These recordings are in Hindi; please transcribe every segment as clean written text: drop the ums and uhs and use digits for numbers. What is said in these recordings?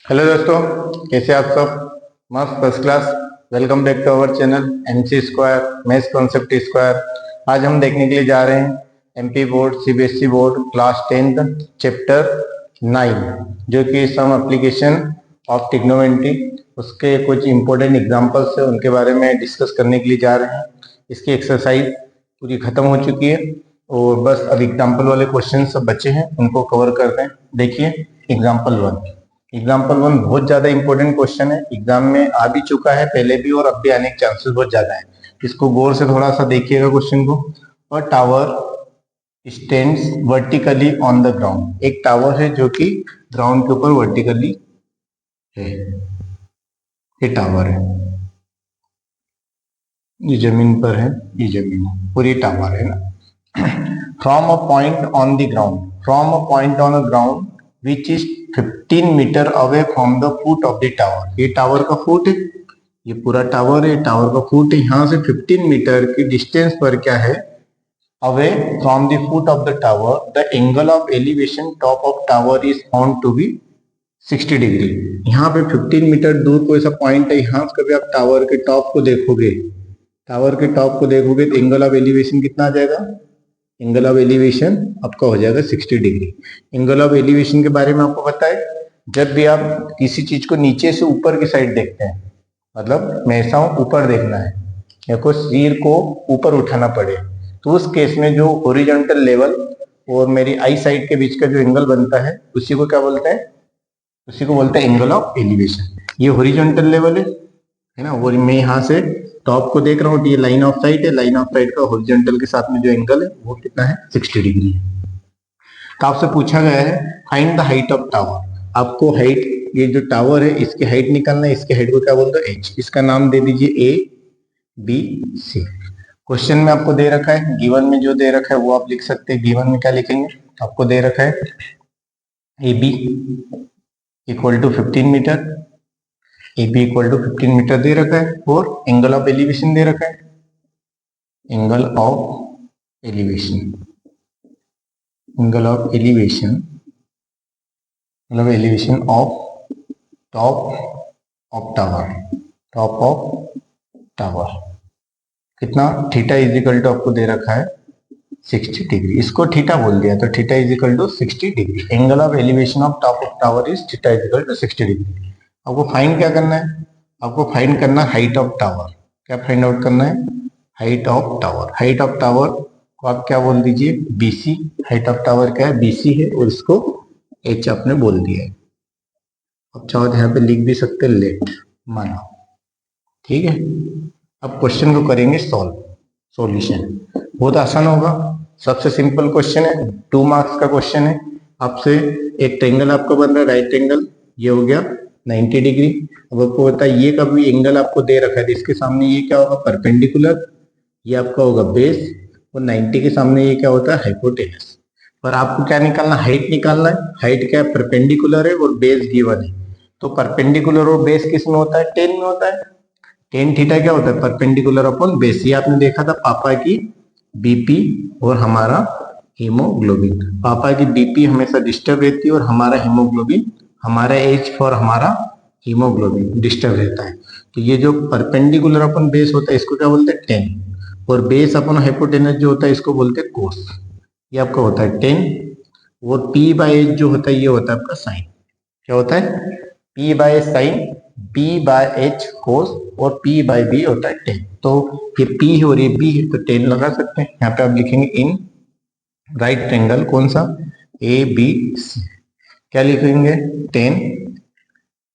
हेलो दोस्तों, कैसे आप सब? मस्त first class. Welcome back to our channel MC square maths concept square. आज हम देखने के लिए जा रहे हैं MP board CBSE board class 10th chapter 9 जो कि सम एप्लीकेशन ऑफ ट्रिग्नोमेट्री। उसके कुछ इंपॉर्टेंट एग्जांपल्स है, उनके बारे में डिस्कस करने के लिए जा रहे हैं। इसकी एक्सरसाइज पूरी खत्म हो चुकी है और बस अब एग्जाम्पल वाले क्वेश्चन सब बचे हैं, उनको कवर करते हैं। देखिए एग्जाम्पल 1। एग्जाम्पल 1 बहुत ज्यादा इंपॉर्टेंट क्वेश्चन है, एग्जाम में आ भी चुका है पहले भी और अब भी आने के चांसेस बहुत ज्यादा है। इसको गौर से थोड़ा सा देखिएगा क्वेश्चन को। और tower stands vertically on the ground. एक टावर है जो कि ग्राउंड के ऊपर वर्टिकली है। ये टावर है, ये जमीन पर है, ये जमीन है और ये टावर है ना। From a point on the ground, from a point on a ground which is 15 metre away from the foot of the tower. ये टावर का फुट है, ये पूरा टावर है, टावर का फुट है। यहाँ से 15 मीटर की डिस्टेंस पर क्या है, away from the foot of the tower the angle of elevation top of tower is found to be 60 degree. यहाँ पे 15 मीटर दूर कोई सा पॉइंट है, यहाँ से कभी आप टावर के टॉप को देखोगे, टावर के टॉप को देखोगे तो एंगल ऑफ एलिवेशन कितना आ जाएगा? एंगल ऑफ एलिवेशन आपका हो जाएगा 60 डिग्री। एंगल ऑफ एलिवेशन के बारे में आपको पता है, जब भी आप किसी चीज को नीचे से ऊपर की साइड देखते हैं, मतलब मैं ऐसा हूं ऊपर देखना है या कोई सिर को ऊपर उठाना पड़े, तो उस केस में जो हॉरिजॉन्टल लेवल और मेरी आई साइड के बीच का जो एंगल बनता है उसी को क्या बोलते हैं? उसी को बोलते हैं एंगल ऑफ एलिवेशन। ये हॉरिजॉन्टल लेवल है ना। वो मैं यहाँ से टॉप को देख रहा हूँ, ये लाइन ऑफ साइट है, लाइन ऑफ साइट का हॉरिजॉन्टल के साथ में जो एंगल है वो कितना है? 60 डिग्री है। तो आपसे पूछा गया है find the height of tower. आपको हाइट, ये जो टावर है इसकी हाइट निकालना है। इसके हाइट को क्या बोलते हैं? एच। इसका नाम दे दीजिए ए बी सी। क्वेश्चन में आपको दे रखा है, गिवन में जो दे रखा है वो आप लिख सकते हैं। गिवन में क्या लिखेंगे? आपको दे रखा है A B equal to 15 meter, A B equal to 15 meter दे रखा है और एंगल ऑफ एलिवेशन दे रखा है, angle of elevation, angle of elevation मतलब elevation of top of tower, top of tower कितना? थीटा इज इक्वल टू आपको दे रखा है 60 डिग्री। इसको थीटा बोल दिया तो theta is equal to 60 degree. Angle of elevation of top of tower is theta is equal to 60 degree. आपको फाइंड क्या करना है? आपको फाइंड करना हाइट ऑफ टावर। क्या फाइंड आउट करना है? Height of tower. Height of tower को आप क्या बोल दीजिए? बीसी। हाइट ऑफ टावर क्या है? बीसी है और इसको एच आपने बोल दिया है। अब चाहो तो यहाँ पे लिख भी सकते हैं लेट, माना। ठीक है, अब क्वेश्चन को करेंगे सॉल्व, सॉल्यूशन। बहुत आसान होगा, सबसे सिंपल क्वेश्चन है, 2 मार्क्स का क्वेश्चन है। आपसे एक ट्रायंगल आपको बन रहा है, राइट ट्रायंगल, ये हो गया 90 डिग्री। अब आपको पता है ये कभी एंगल आपको दे रखा है, इसके सामने ये क्या होगा? परपेंडिकुलर। ये आपका होगा बेस और 90 के सामने ये क्या होता है? हाइपोटेनस। पर आपको क्या निकालना? हाइट निकालना है। हाइट क्या है? परपेंडिकुलर है और बेस गिवन है। तो परपेंडिकुलर और बेस किस में होता है? टेन में होता है। टेन थीटा क्या होता है? Perpendicular upon base. ये आपने देखा था पापा की बीपी और हमारा हीमोग्लोबिन। पापा की बीपी हमेशा डिस्टर्ब रहती है और हमारा हीमोग्लोबिन, हमारा एच फॉर हमारा हीमोग्लोबिन डिस्टर्ब रहता है। तो ये जो परपेंडिकुलर अपन बेस होता है इसको क्या बोलते हैं? टेन। और बेस अपन हाइपोटेनस जो होता है इसको बोलते हैं कोस। ये आपका होता है 10 और पी बाय एच जो होता है ये होता है आपका साइन। क्या होता है? P by sine, B by H cos और पी बाय बी होता है 10। तो ये पी है और ये बी है तो 10 लगा सकते हैं। यहाँ पे आप लिखेंगे इन राइट ट्रायंगल कौन सा? A B C. क्या लिखेंगे? 10।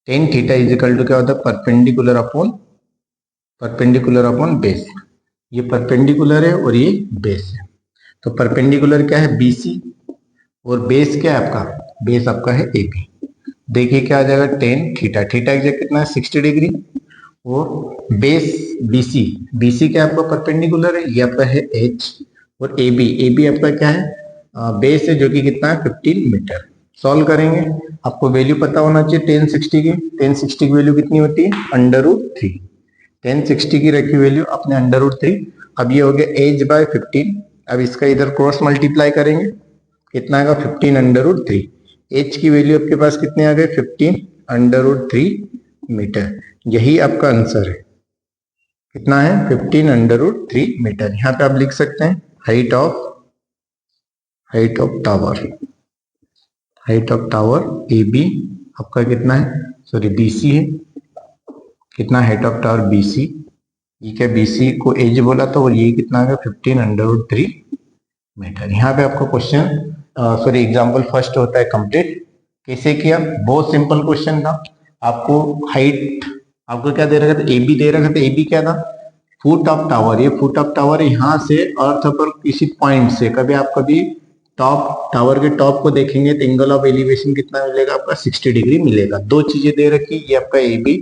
Tan theta is equal to क्या होता है? Perpendicular upon base. ये परपेंडिकुलर है और ये बेस है। तो परपेंडिकुलर क्या है? बीसी और बेस क्या है आपका? बेस आपका है ए बी। देखिए क्या आ जाएगा? 10 थीटा। थीटा एग्जैक्ट कितना है? 60 डिग्री। और बेस बीसी, बीसी क्या आपका? परपेंडिकुलर है, ये आपका है एच। और ए बी आपका क्या है? बेस है जो कि कितना है? 15 मीटर। सॉल्व करेंगे, आपको वैल्यू पता होना चाहिए 1060 की। 1060 की वैल्यू कितनी होती है? √3। 1060 की रखी वैल्यू अपने √3। अब ये हो गया एच बाय 15। अब इसका इधर क्रॉस मल्टीप्लाई करेंगे, कितना आएगा? 15 √3। एच की वैल्यू आपके पास कितने आ गए? 15 15√3 मीटर। यही आपका आंसर है। कितना है? 15√3 मीटर। यहाँ पे आप लिख सकते हैं height of tower, height of tower A B आपका कितना है? सॉरी BC है। कितना हाइट ऑफ टावर BC? ये क्या BC को एज बोला था और ये कितना है? 15√3 मीटर। यहाँ पे आपको क्वेश्चन सॉरी एग्जाम्पल फर्स्ट होता है कंप्लीट। कैसे किया? बहुत सिंपल क्वेश्चन था। आपको हाइट आपको क्या दे रखा था? AB दे रखा था। AB क्या था? Foot of tower. ये फुट ऑफ टावर यहाँ से अर्थ पर किसी पॉइंट से कभी टॉप टावर के टॉप को देखेंगे तो एंगल ऑफ एलिवेशन कितना मिलेगा? आपका 60 डिग्री मिलेगा। दो चीजें दे रखी, ये आपका AB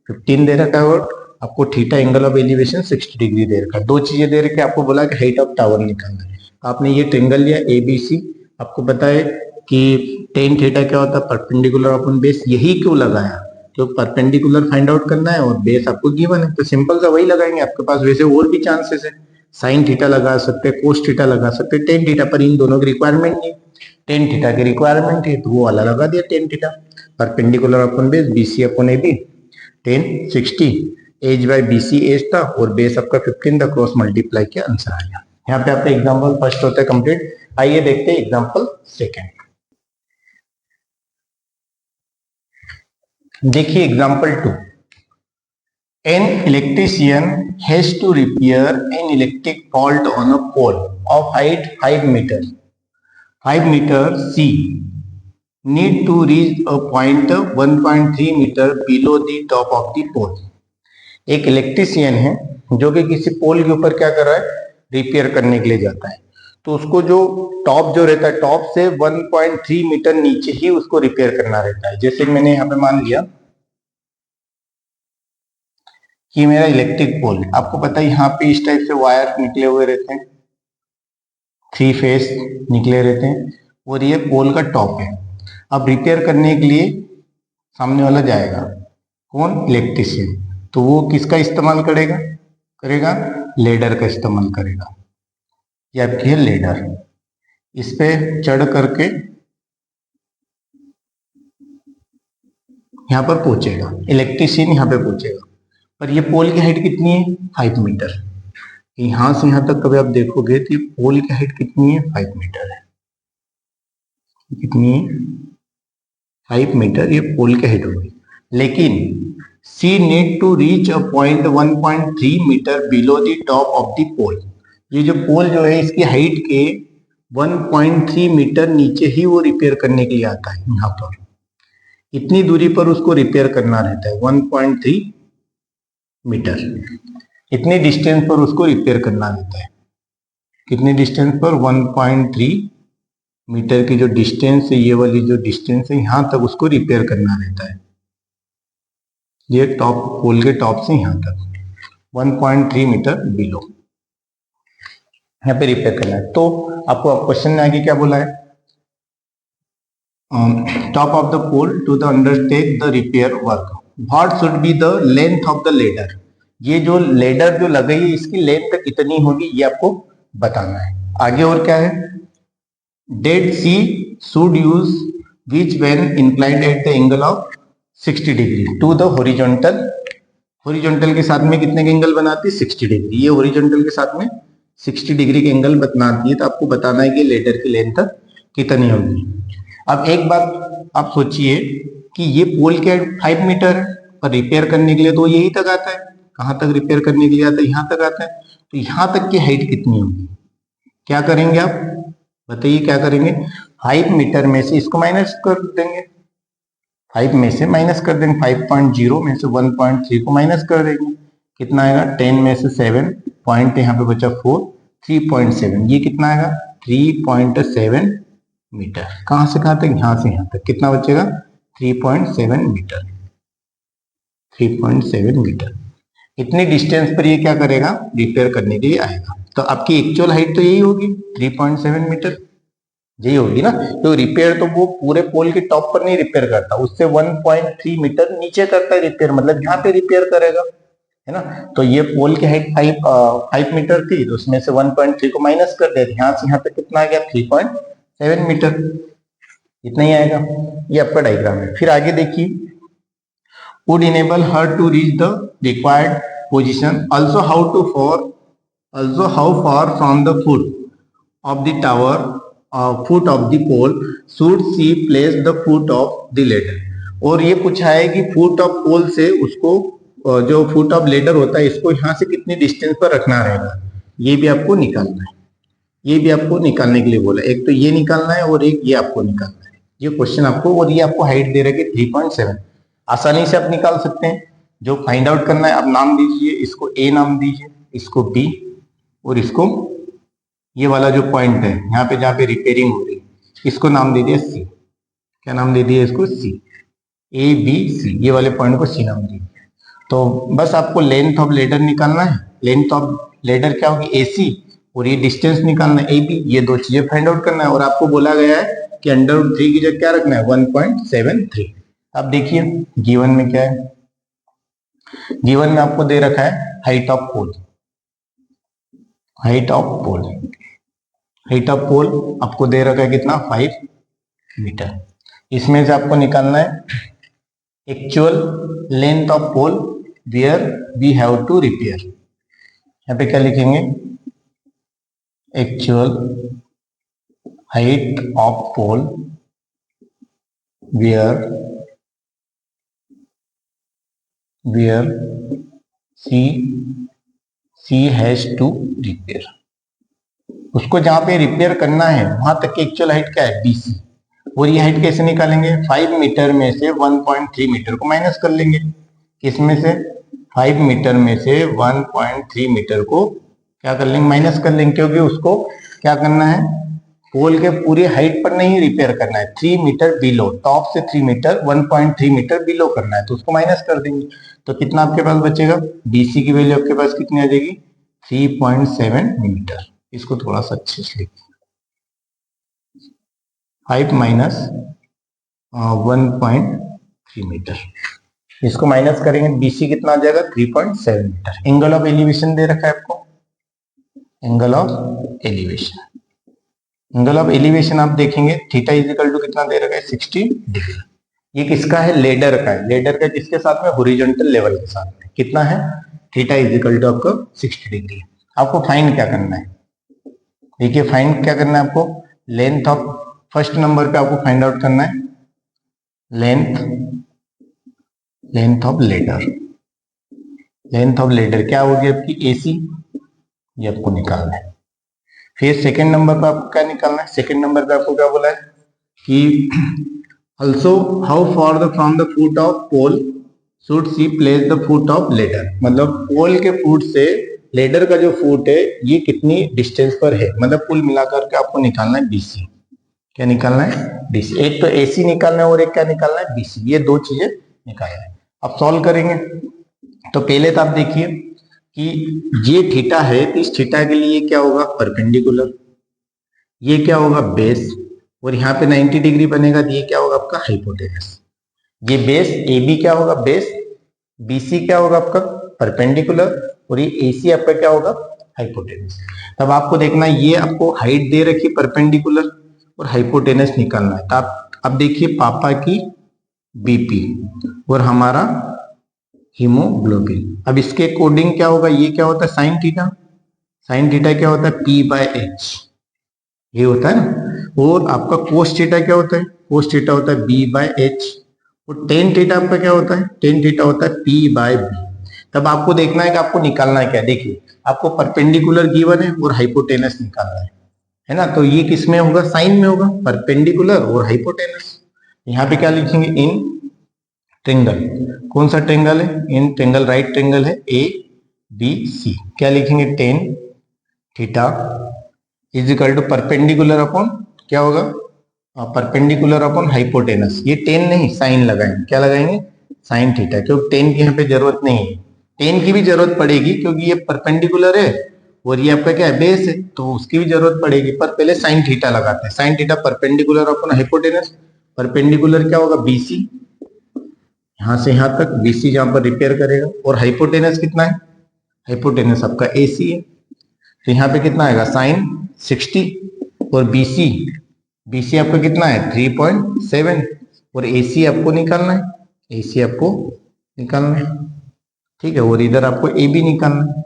15 दे रखा है और आपको theta angle of elevation 60 degree दे रखा है। दो चीजें दे रखी, आपको बोला कि हाइट ऑफ टावर निकालना है। आपने ये ट्रायंगल लिया ABC। आपको पता है कि टेन थीटा क्या होता है? Perpendicular upon base. यही क्यों लगाया? तो परपेंडिकुलर फाइंड आउट करना है और बेस आपको गिवन है, तो सिंपल सा वही लगाएंगे। आपके पास वैसे और भी चांसेस है, साइन थीटा लगा सकते हैं, कोस थीटा लगा सकते हैं, टेन थीटा, पर इन दोनों की रिक्वायरमेंट नहीं। टेन थीटा की रिक्वायरमेंट है तो वो वाला लगा दिया tan theta. Perpendicular upon base BC upon AB 10 60। H by BC H था और बेस आपका 15 था, क्रॉस मल्टीप्लाई किया, आंसर आ गया। यहाँ पे आपका एग्जाम्पल फर्स्ट होता है कंप्लीट। आइए देखते हैं एग्जाम्पल सेकेंड। देखिए example 2। An electrician has to repair an electric fault on a pole of height 5 meters. 5 meter C need to reach a point 1.3 meter below the top of the pole. एक इलेक्ट्रिशियन है जो कि किसी पोल के ऊपर क्या कर रहा है? रिपेयर करने के लिए जाता है। तो उसको जो टॉप जो रहता है, टॉप से 1.3 मीटर नीचे ही उसको रिपेयर करना रहता है। जैसे मैंने यहाँ पे मान लिया कि मेरा इलेक्ट्रिक पोल, आपको पता है यहाँ पे इस टाइप से वायर निकले हुए रहते हैं, 3 फेस निकले रहते हैं और ये पोल का टॉप है। अब रिपेयर करने के लिए सामने वाला जाएगा, कौन? इलेक्ट्रिशियन। तो वो किसका इस्तेमाल करेगा? लेडर का इस्तेमाल करेगा। ये आपकी है लेडर। इस पे चढ़ करके यहाँ पर पहुंचेगा, इलेक्ट्रिशियन यहाँ पे पहुंचेगा। पर ये पोल की हाइट कितनी है? 5 मीटर। यहां से यहां तक कभी आप देखोगे तो ये पोल की हाइट कितनी है? 5 मीटर है। कितनी है? 5 मीटर ये पोल की हाइट होगी। लेकिन C need to reach a point 1.3 metre below the top of the pole. ये जो पोल जो है इसकी हाइट के 1.3 मीटर नीचे ही वो रिपेयर करने के लिए आता है। यहाँ पर इतनी दूरी पर उसको रिपेयर करना रहता है, 1.3 मीटर। इतनी डिस्टेंस पर उसको रिपेयर करना रहता है। कितनी डिस्टेंस पर? 1.3 मीटर की जो डिस्टेंस है, ये वाली जो डिस्टेंस है, यहां तक उसको रिपेयर करना रहता है। ये टॉप पोल के टॉप से यहां तक 1.3 मीटर बिलो यहाँ पे रिपेयर करना है। तो आपको क्वेश्चन में आगे क्या बोला है? Top of the pole to the undertake the repair work, what should be the length of the ladder. ये जो लेडर जो लगाई है इसकी लेंथ कितनी होगी ये आपको बताना है। आगे और क्या है? Dead she should use which when inclined at the angle of 60 degree to the horizontal. Horizontal के साथ में कितने के एंगल बनाती है? 60 डिग्री। ये हॉरिजॉन्टल के साथ में 60 डिग्री के एंगल बनाती है। तो आपको बताना है कि लेडर की लेंथ कितनी होगी। अब एक बात आप सोचिए कि ये पोल क्या 5 मीटर है, पर रिपेयर करने के लिए तो यही तक आता है। कहां तक रिपेयर करने के लिए आता है? यहाँ तक आता है। तो यहाँ तक की हाइट कितनी होगी? क्या करेंगे आप बताइए? क्या करेंगे? 5 मीटर में से इसको माइनस कर देंगे, 5 में से माइनस कर देंगे, 5.0 में से 1.3 को माइनस कर देंगे। कितना आएगा? 10 में से 7 पॉइंट यहाँ पे बचा 4, 3.7। ये कितना आएगा? 3.7 मीटर। कहां से कहां तक? यहां से यहां तक। कितना बचेगा? 3.7 मीटर। 3.7 मीटर इतनी डिस्टेंस पर ये क्या करेगा? रिपेयर करने के लिए आएगा। तो आपकी एक्चुअल हाइट तो यही होगी, 3.7 मीटर यही होगी ना। तो रिपेयर तो वो पूरे पोल के टॉप पर नहीं रिपेयर करता, उससे 1.3 मीटर नीचे करता है रिपेयर, मतलब यहाँ पे रिपेयर करेगा, है ना। तो ये पोल की हाइट 5 मीटर थी, तो उसमें से 1.3 को माइनस कर दे, यहाँ से यहाँ तक कितना आ गया? 3.7 मीटर। इतना ही आएगा। ये आपका डायग्राम है। फिर आगे देखिए would enable her to reach the required position. Also how far from the foot of the tower, foot of the pole should she place the foot of the ladder. और ये पूछा है कि फुट ऑफ पोल से उसको जो फुट ऑफ लेडर होता है इसको यहाँ से कितनी डिस्टेंस पर रखना रहेगा, ये भी आपको निकालना है। ये भी आपको निकालने के लिए बोला, एक तो ये निकालना है और एक ये आपको निकालना है। ये क्वेश्चन आपको, और ये आपको हाइट दे रहा है 3.7, आसानी से आप निकाल सकते हैं। जो फाइंड आउट करना है आप नाम दीजिए, इसको ए नाम दीजिए, इसको बी, और इसको ये वाला जो पॉइंट है यहाँ पे जहाँ पे रिपेयरिंग हो रही है इसको नाम दे दिया सी। क्या नाम दे दिया इसको? सी। ए बी सी, ये वाले पॉइंट को सी नाम दे दिया। तो बस आपको लेंथ ऑफ लेडर निकालना है। लेंथ ऑफ लेडर क्या होगी? ए सी, और ये डिस्टेंस निकालना है ए बी। ये दो चीजें फाइंड आउट करना है, और आपको बोला गया है कि √3 की जगह क्या रखना है? 1.73। अब देखिए गिवन में क्या है। गिवन में आपको दे रखा है height of pole. Height of pole, height of pole आपको दे रखा है कितना? 5 मीटर। इसमें से आपको निकालना है actual length of pole where we have to repair. यहाँ पे क्या लिखेंगे? Actual height of pole where she has to repair. उसको जहां पे रिपेयर करना है वहां तक की एक्चुअल हाइट क्या है? BC। और ये हाइट कैसे निकालेंगे? 5 मीटर में से 1.3 मीटर को माइनस कर लेंगे। किसमें से? 5 मीटर में से 1.3 मीटर को क्या कर लेंगे? माइनस कर लेंगे, क्योंकि उसको क्या करना है? पोल के पूरी हाइट पर नहीं रिपेयर करना है, 3 मीटर बिलो, टॉप से 3 मीटर 1.3 मीटर बिलो करना है, तो उसको माइनस कर देंगे। तो कितना आपके पास बचेगा? BC की वैल्यू आपके पास कितनी आ जाएगी? 3.7 मीटर। इसको थोड़ा सा अच्छे से लिखिए, 5 माइनस 1.3 मीटर, इसको माइनस करेंगे BC कितना आ जाएगा? 3.7 मीटर। एंगल ऑफ एलिवेशन दे रखा है आपको, angle of elevation. Angle of elevation आप देखेंगे थीटा इजिकल टू कितना दे रखा है? 60 डिग्री। ये किसका है? लेडर का है। लेडर का किसके साथ में? हॉरिजॉन्टल लेवल के साथ में। कितना है? थीटा इजिकल टू आपको 60 डिग्री। आपको फाइंड क्या करना है? देखिए फाइंड क्या करना है आपको? लेंथ ऑफ, फर्स्ट नंबर पे आपको फाइंड आउट करना है length of ladder. Length of ladder क्या होगी आपकी? AC, ये आपको निकालना है। फिर सेकंड नंबर पे आपको क्या निकालना है? सेकंड नंबर पे आपको क्या बोला है कि also how far from the foot of pole should she place the foot of ladder। मतलब पोल के फुट से लेडर का जो फुट है ये कितनी डिस्टेंस पर है, मतलब कुल मिलाकर के आपको निकालना है BC। क्या निकालना है? BC। एक तो AC निकालना है और एक क्या निकालना है? BC। ये दो चीजें निकालना है। अब सॉल्व करेंगे तो पहले तो आप देखिए कि ये थीटा है, तो इस थीटा के लिए क्या होगा? परपेंडिकुलर। ये क्या होगा? बेस। और यहाँ पे 90 डिग्री बनेगा, तो ये क्या होगा आपका? हाइपोटेनस। ये बेस AB क्या होगा? बेस। BC क्या होगा आपका? परपेंडिकुलर। और ये AC आपका क्या होगा? हाइपोटेनस। तब आपको देखना है, ये आपको हाइट दे रखी परपेंडिकुलर और हाइपोटेनस निकालना है। तो आप अब देखिए पापा की BP और हमारा हीमोग्लोबिन। अब इसके अकॉर्डिंग क्या होगा? ये क्या होता है? Sine theta. साइन थीटा क्या होता है? P/H, ये होता है ना। और आपका कोस थीटा क्या होता है? कोस थीटा होता है B/H। और टेन थीटा आपका क्या होता है? टेन थीटा होता है P/B। तब आपको देखना है कि आपको निकालना है क्या। देखिए आपको परपेंडिकुलर गिवन है और हाइपोटेनस निकालना है ना। तो ये किस में होगा? साइन में होगा, परपेंडिकुलर और हाइपोटेनस। यहाँ पे क्या लिखेंगे? In triangle. कौन सा ट्रेंगल है? इन ट्रेंगल, राइट ट्रेंगल है ABC। क्या लिखेंगे? Tan theta is equal to perpendicular upon क्या होगा? Perpendicular upon hypotenuse. ये टेन नहीं, साइन लगाएंगे। क्या लगाएंगे? साइन थीटा, क्योंकि टेन की यहाँ पे जरूरत नहीं है। टेन की भी जरूरत पड़ेगी क्योंकि ये परपेंडिकुलर है और ये आपका क्या है? बेस है, तो उसकी भी जरूरत पड़ेगी, पर पहले साइन थीटा लगाते हैं। Sine theta perpendicular upon hypotenuse. Perpendicular क्या होगा? BC, यहां से यहां तक BC जहां पर रिपेयर करेगा। और हाइपोटेनस कितना है? हाइपोटेनस आपका AC है, तो यहाँ पे कितना आएगा? साइन 60। और BC आपका कितना है? 3.7। और AC आपको निकालना है, AC आपको निकालना है, ठीक है, और इधर आपको ए बी निकालना है।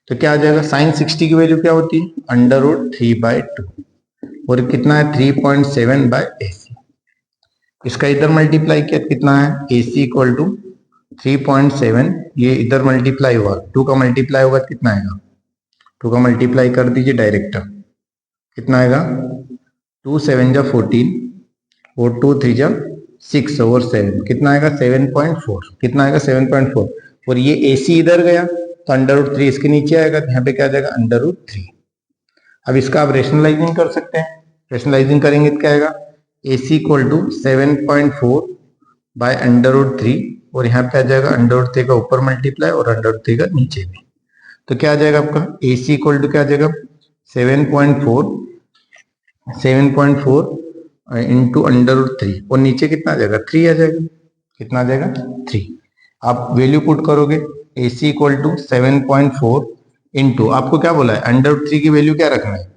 तो क्या आ जाएगा, साइन 60 की वैल्यू क्या होती है, √3/2, और कितना है 3.7/AC। इसका इधर मल्टीप्लाई किया कितना है, AC इक्वल टू 3.7, ये इधर मल्टीप्लाई हुआ, 2 का मल्टीप्लाई होगा कितना आएगा, 2 का मल्टीप्लाई कर दीजिए डायरेक्ट, कितना आएगा 2 7 जा 14 और 2 3 जा 6 और 7, कितना आएगा 7.4, कितना आएगा 7.4, और ये AC इधर गया तो √3 इसके नीचे आएगा, तो यहाँ पे क्या आ जाएगा √3। अब इसका आप रेशनलाइजिंग कर सकते हैं, रेशनलाइजिंग करेंगे तो क्या आएगा, AC इक्वल टू 7.4/√3, और यहाँ पे आ जाएगा √3 का ऊपर मल्टीप्लाई और √3 का नीचे भी, तो क्या आ जाएगा आपका AC इक्वल टू क्या आ जाएगा 7.4 इंटू √3, और नीचे कितना आ जाएगा 3 आ जाएगा, कितना आ जाएगा 3। आप वैल्यू पुट करोगे AC इक्वल टू 7.4 इंटू, आपको क्या बोला है √3 की वैल्यू क्या रखना है,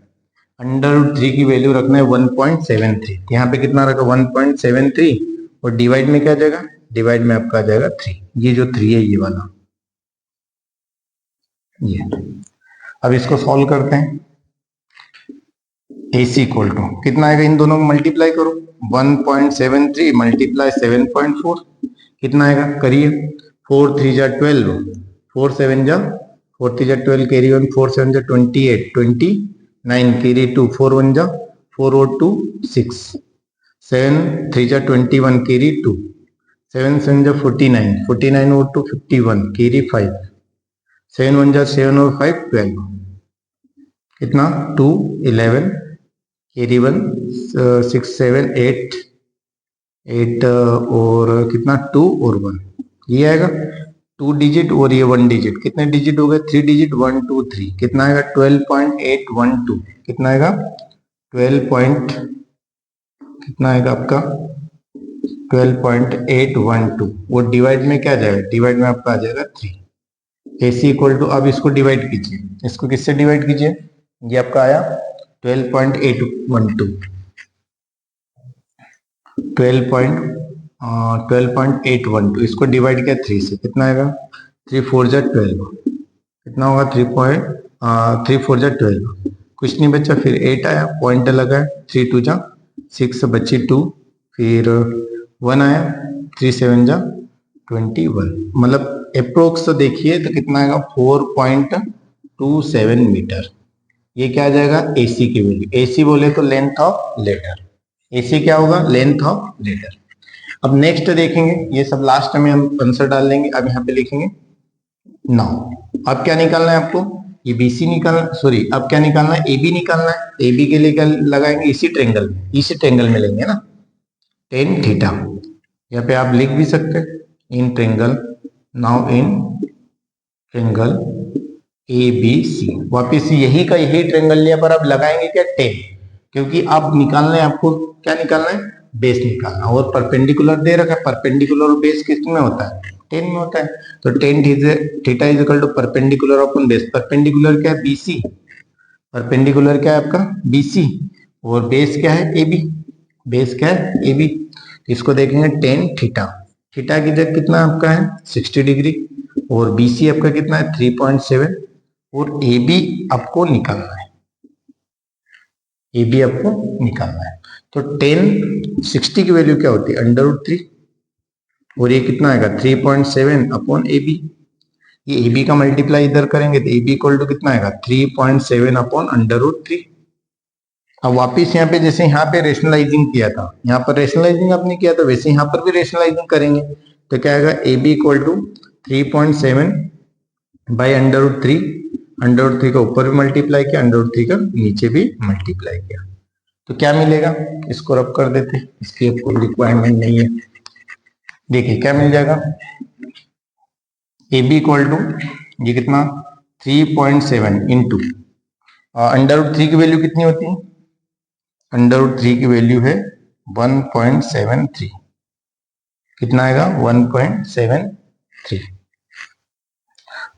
√3 की वैल्यू रखना है 1.73, यहाँ पे कितना रखा 1.73, और डिवाइड में क्या आ जाएगा, डिवाइड में आपका आ जाएगा 3, ये जो 3 है ये वाला, ये। अब इसको सॉल्व करते हैं, AC इक्वल टू कितना आएगा, इन दोनों को मल्टीप्लाई करो, 1.73 मल्टीप्लाई 7.4, कितना आएगा करिए, 4 3 जा 12, 4 7 जा 4 3 जा 12 कैरी 1, 4 7 जा 28 29 कैरी 2, 4 1 जा 4 और 2 6, 7 3 जा 21 कैरी 2, 7 7 जा 49 49 और 2 51 कैरी 5, 7 1 जा 7 और 5 12, कितना 2 11 कैरी 1 6 7 8 8 और कितना 2 और 1, ये आएगा 2 डिजिट और ये 1 डिजिट, कितने डिजिट हो गए 3 डिजिट 1 2 3, कितना आएगा 12.812, कितना आएगा 12 कितना आएगा आपका 12.812, वो डिवाइड में क्या जाएगा, डिवाइड में आपका आ जाएगा 3। AC इक्वल टू, अब इसको डिवाइड कीजिए, इसको किससे डिवाइड कीजिए, ये आपका आया 12.812, 12.812, इसको डिवाइड किया 3 से, कितना आएगा 3 4 जा 12, कितना होगा 3 4 जा 12, कुछ नहीं बचा, फिर 8 आया, पॉइंट लगा है, 3 2 जा 6 बची 2, फिर 1 आया, 3 7 जा 21, मतलब अप्रोक्स तो देखिए तो कितना आएगा 4.27 मीटर, ये क्या आ जाएगा AC की वैल्यू, AC बोले तो लेंथ ऑफ लेटर, AC क्या होगा लेंथ ऑफ लेटर। अब नेक्स्ट देखेंगे, ये सब लास्ट में हम आंसर डाल लेंगे, अब यहाँ पे लिखेंगे नाउ, अब क्या निकालना है आपको, ये BC निकालना, सॉरी अब क्या निकालना है AB निकालना है, AB के लिए क्या लगाएंगे, इसी ट्रेंगल में लेंगे ना, tan थीटा, यहाँ पे आप लिख भी सकते हैं in triangle, now in triangle ABC, वापिस यही का यही ट्रेंगल लिया, पर अब लगाएंगे क्या tan, क्योंकि आप निकालना है, आपको क्या निकालना है बेस निकालना, और परपेंडिकुलर दे रखा है, परपेंडिकुलर और बेस किस में होता है tan में होता है, तो tan theta is equal to perpendicular upon base, perpendicular क्या है BC, परपेंडिकुलर क्या है आपका BC, और बेस क्या है AB, बेस क्या है AB, इसको देखेंगे tan थीटा, थीटा की जगह कितना आपका है 60 डिग्री, और BC आपका कितना है 3.7, और AB आपको निकालना है, AB आपको निकालना है, तो tan 60 की वैल्यू क्या होती है √3, और ये कितना आएगा 3.7 अपॉन AB, ये AB का मल्टीप्लाई इधर करेंगे तो AB इक्वल टू कितना आएगा 3.7 अपॉन √3। अब वापिस यहाँ पे जैसे यहाँ पे रेशनलाइजिंग किया था, यहाँ पर रेशनलाइजिंग आपने किया था, वैसे यहाँ पर भी रेशनलाइजिंग करेंगे, तो क्या आएगा AB इक्वल टू 3.7/√3, √3 का ऊपर भी मल्टीप्लाई किया, √3 का नीचे भी मल्टीप्लाई किया, तो क्या मिलेगा, इसको रब कर देते, इसकी अब कोई रिक्वायरमेंट नहीं है, देखिए क्या मिल जाएगा, AB इक्वल टू ये कितना 3.7 इंटू √3 की वैल्यू कितनी होती है, √3 की वैल्यू है 1.73, कितना आएगा 1.73।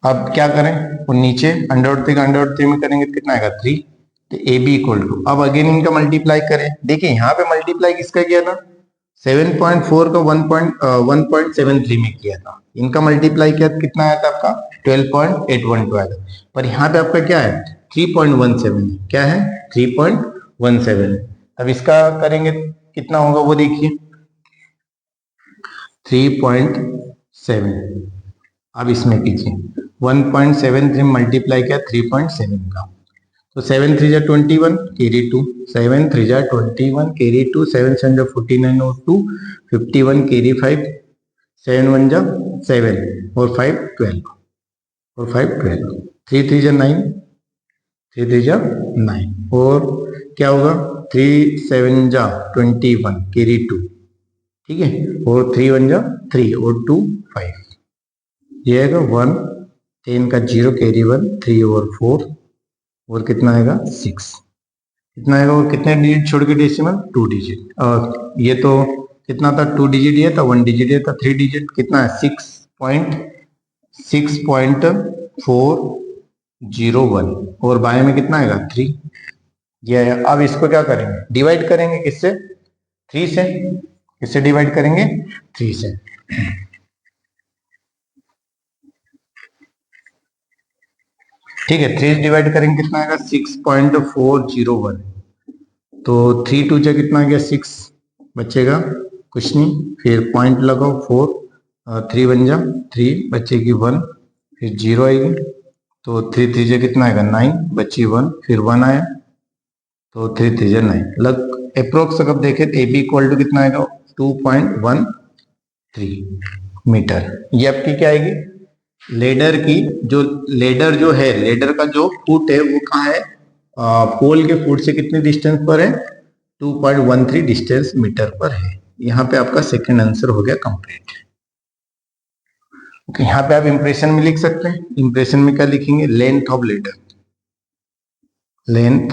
अब क्या करें, और नीचे √3 का √3 में करेंगे तो कितना आएगा 3, तो AB इक्वल टू, अब अगेन इनका मल्टीप्लाई करें, देखिए यहाँ पे मल्टीप्लाई किसका किया था 7.4 का 1.73 में किया था, इनका मल्टीप्लाई किया तो कितना आया था आपका 12.81 आया था। पर यहाँ पे आपका क्या है 3.17, क्या है 3.17। अब इसका करेंगे कितना होगा वो देखिए 3.7। अब इसमें कीजिए 1.73 मल्टीप्लाई किया 3.7 का, तो 7 3 जा 21 कैरी 2, 7 3 जा 21 कैरी 2, 7 7 जा 49 और 2 51 कैरी 5, 7 1 जा 7 और 5 12 और 5 12, 3 3 जा 9, 3 3 जा 9 और क्या होगा 3 7 जा 21 कैरी 2, ठीक है, और 3 1 जा 3 और 2 5, ये आएगा 1, 10 का 0 कैरी 1, 3 और 4 और कितना आएगा 6, कितना आएगा और कितने डिजिट छोड़ के डेसिमल 2 डिजिट, और ये तो कितना था 2 डिजिट, ये था 1 डिजिट, ये था 3 डिजिट, कितना है 6.401 और बाएं में कितना आएगा 3, ये है। अब इसको क्या करेंगे डिवाइड करेंगे किससे 3 से, किससे डिवाइड करेंगे 3 से, ठीक है 3 डिवाइड करेंगे कितना आएगा 6.401, तो 3 2 जा कितना आ गया 6 बचेगा कुछ नहीं, फिर पॉइंट लगाओ 4, 3 1 जा 3 बचेगी 1, फिर 0 आएगी, तो 3 3 जा कितना आएगा 9 बची 1, फिर 1 आया तो 3 3 जा 9, लग अप्रोक्स अगर देखें तो AB इक्वल टू कितना आएगा 2.13 मीटर। ये आपकी क्या आएगी लेडर की, जो लेडर जो है लेडर का जो फुट है वो कहाँ है पोल के फुट से कितने डिस्टेंस पर है 2.13 डिस्टेंस मीटर पर है। यहाँ पे आपका सेकंड आंसर हो गया कंप्लीट। ओके, यहाँ पे आप इंप्रेशन में लिख सकते हैं, इंप्रेशन में क्या लिखेंगे length of ladder, length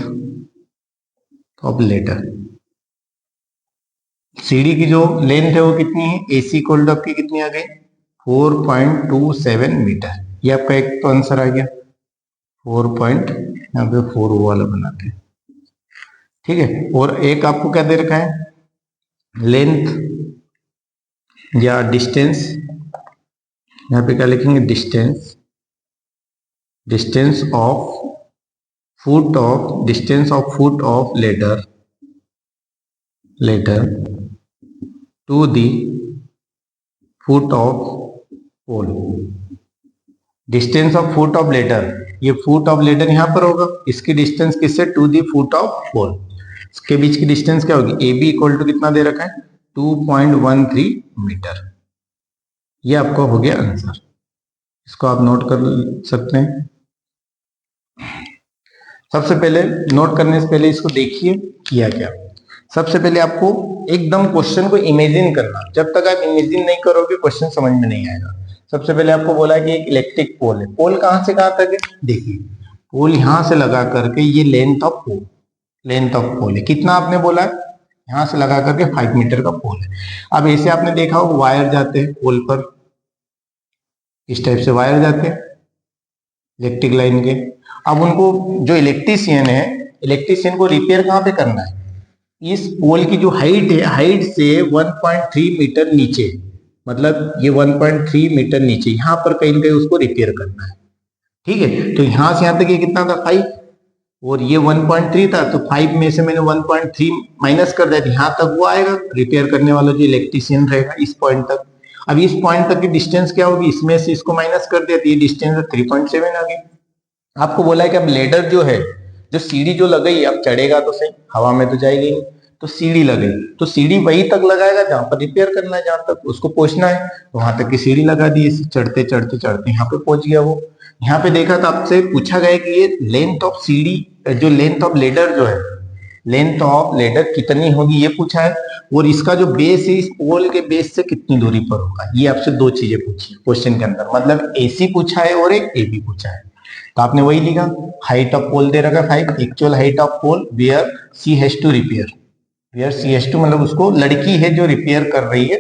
of ladder, सीढ़ी की जो लेंथ है वो कितनी है AC इक्वल टू आपकी कितनी आ गई 4.27 मीटर, ये आपका एक तो आंसर आ गया 4 पॉइंट, यहाँ पे 4 वाला बनाते हैं, ठीक है। और एक आपको क्या दे रखा है लेंथ या डिस्टेंस, यहाँ पे क्या लिखेंगे distance, distance of foot of, distance of foot of ladder, ladder to the foot of pole, distance of foot of ladder, ये फुट ऑफ लेडर यहां पर होगा, इसकी डिस्टेंस किससे to the foot of pole, इसके बीच की डिस्टेंस क्या होगी AB इक्वल टू कितना दे रखा है 2.13 मीटर, ये आपका हो गया आंसर, इसको आप नोट कर सकते हैं। सबसे पहले नोट करने से पहले इसको देखिए किया क्या, सबसे पहले आपको एकदम क्वेश्चन को इमेजिन करना, जब तक आप इमेजिन नहीं करोगे क्वेश्चन समझ में नहीं आएगा। सबसे पहले आपको बोला कि एक इलेक्ट्रिक पोल है, पोल कहां से कहां तक है देखिए, पोल यहां से लगा करके ये length of pole, length of pole है कितना आपने बोला है यहां से लगा करके 5 मीटर का पोल है। अब ऐसे आपने देखा हो वायर जाते हैं पोल पर, इस टाइप से वायर जाते हैं इलेक्ट्रिक लाइन के, अब उनको जो इलेक्ट्रीशियन है, इलेक्ट्रीशियन को रिपेयर कहां पे करना है, इस पोल की जो हाइट है हाइट से 1.3 मीटर नीचे, मतलब ये 1.3 मीटर नीचे यहां पर कहीं ना कहीं उसको रिपेयर करना है, ठीक है। तो यहां से यहां तक ये कितना था 5 और ये 1.3 था, तो 5 में से मैंने 1.3 माइनस कर दिया, यहां तक वो आएगा रिपेयर करने वाला जो इलेक्ट्रीशियन रहेगा इस पॉइंट तक। अब इस पॉइंट तक की डिस्टेंस क्या होगी, इसमें से इसको माइनस कर दिया तो ये डिस्टेंस 3.7 आ गई। आपको बोला है कि अब लेडर जो है, जो सीढ़ी जो लगाई अब चढ़ेगा तो सही, हवा में तो जाएगी नहीं, तो सीढ़ी लगाई तो सीढ़ी वहीं तक लगाएगा जहां पर रिपेयर करना है, जहां तक उसको पहुंचना है वहां तक की सीढ़ी लगा दी, चढ़ते चढ़ते चढ़ते यहाँ पे पहुंच गया वो। यहाँ पे देखा तो आपसे पूछा गया कि ये लेंथ ऑफ सीढ़ी, जो लेंथ ऑफ लेडर जो है, लेंथ ऑफ लेडर कितनी होगी ये पूछा है, और इसका जो बेस है इस पोल के बेस से कितनी दूरी पर होगा, ये आपसे दो चीजें पूछी क्वेश्चन के अंदर, मतलब AC पूछा है और एक AB पूछा है। तो आपने वही लिखा, हाइट ऑफ पोल दे रखा 5, actual height of pole where she has to repair, where she has to मतलब उसको लड़की है जो रिपेयर कर रही है,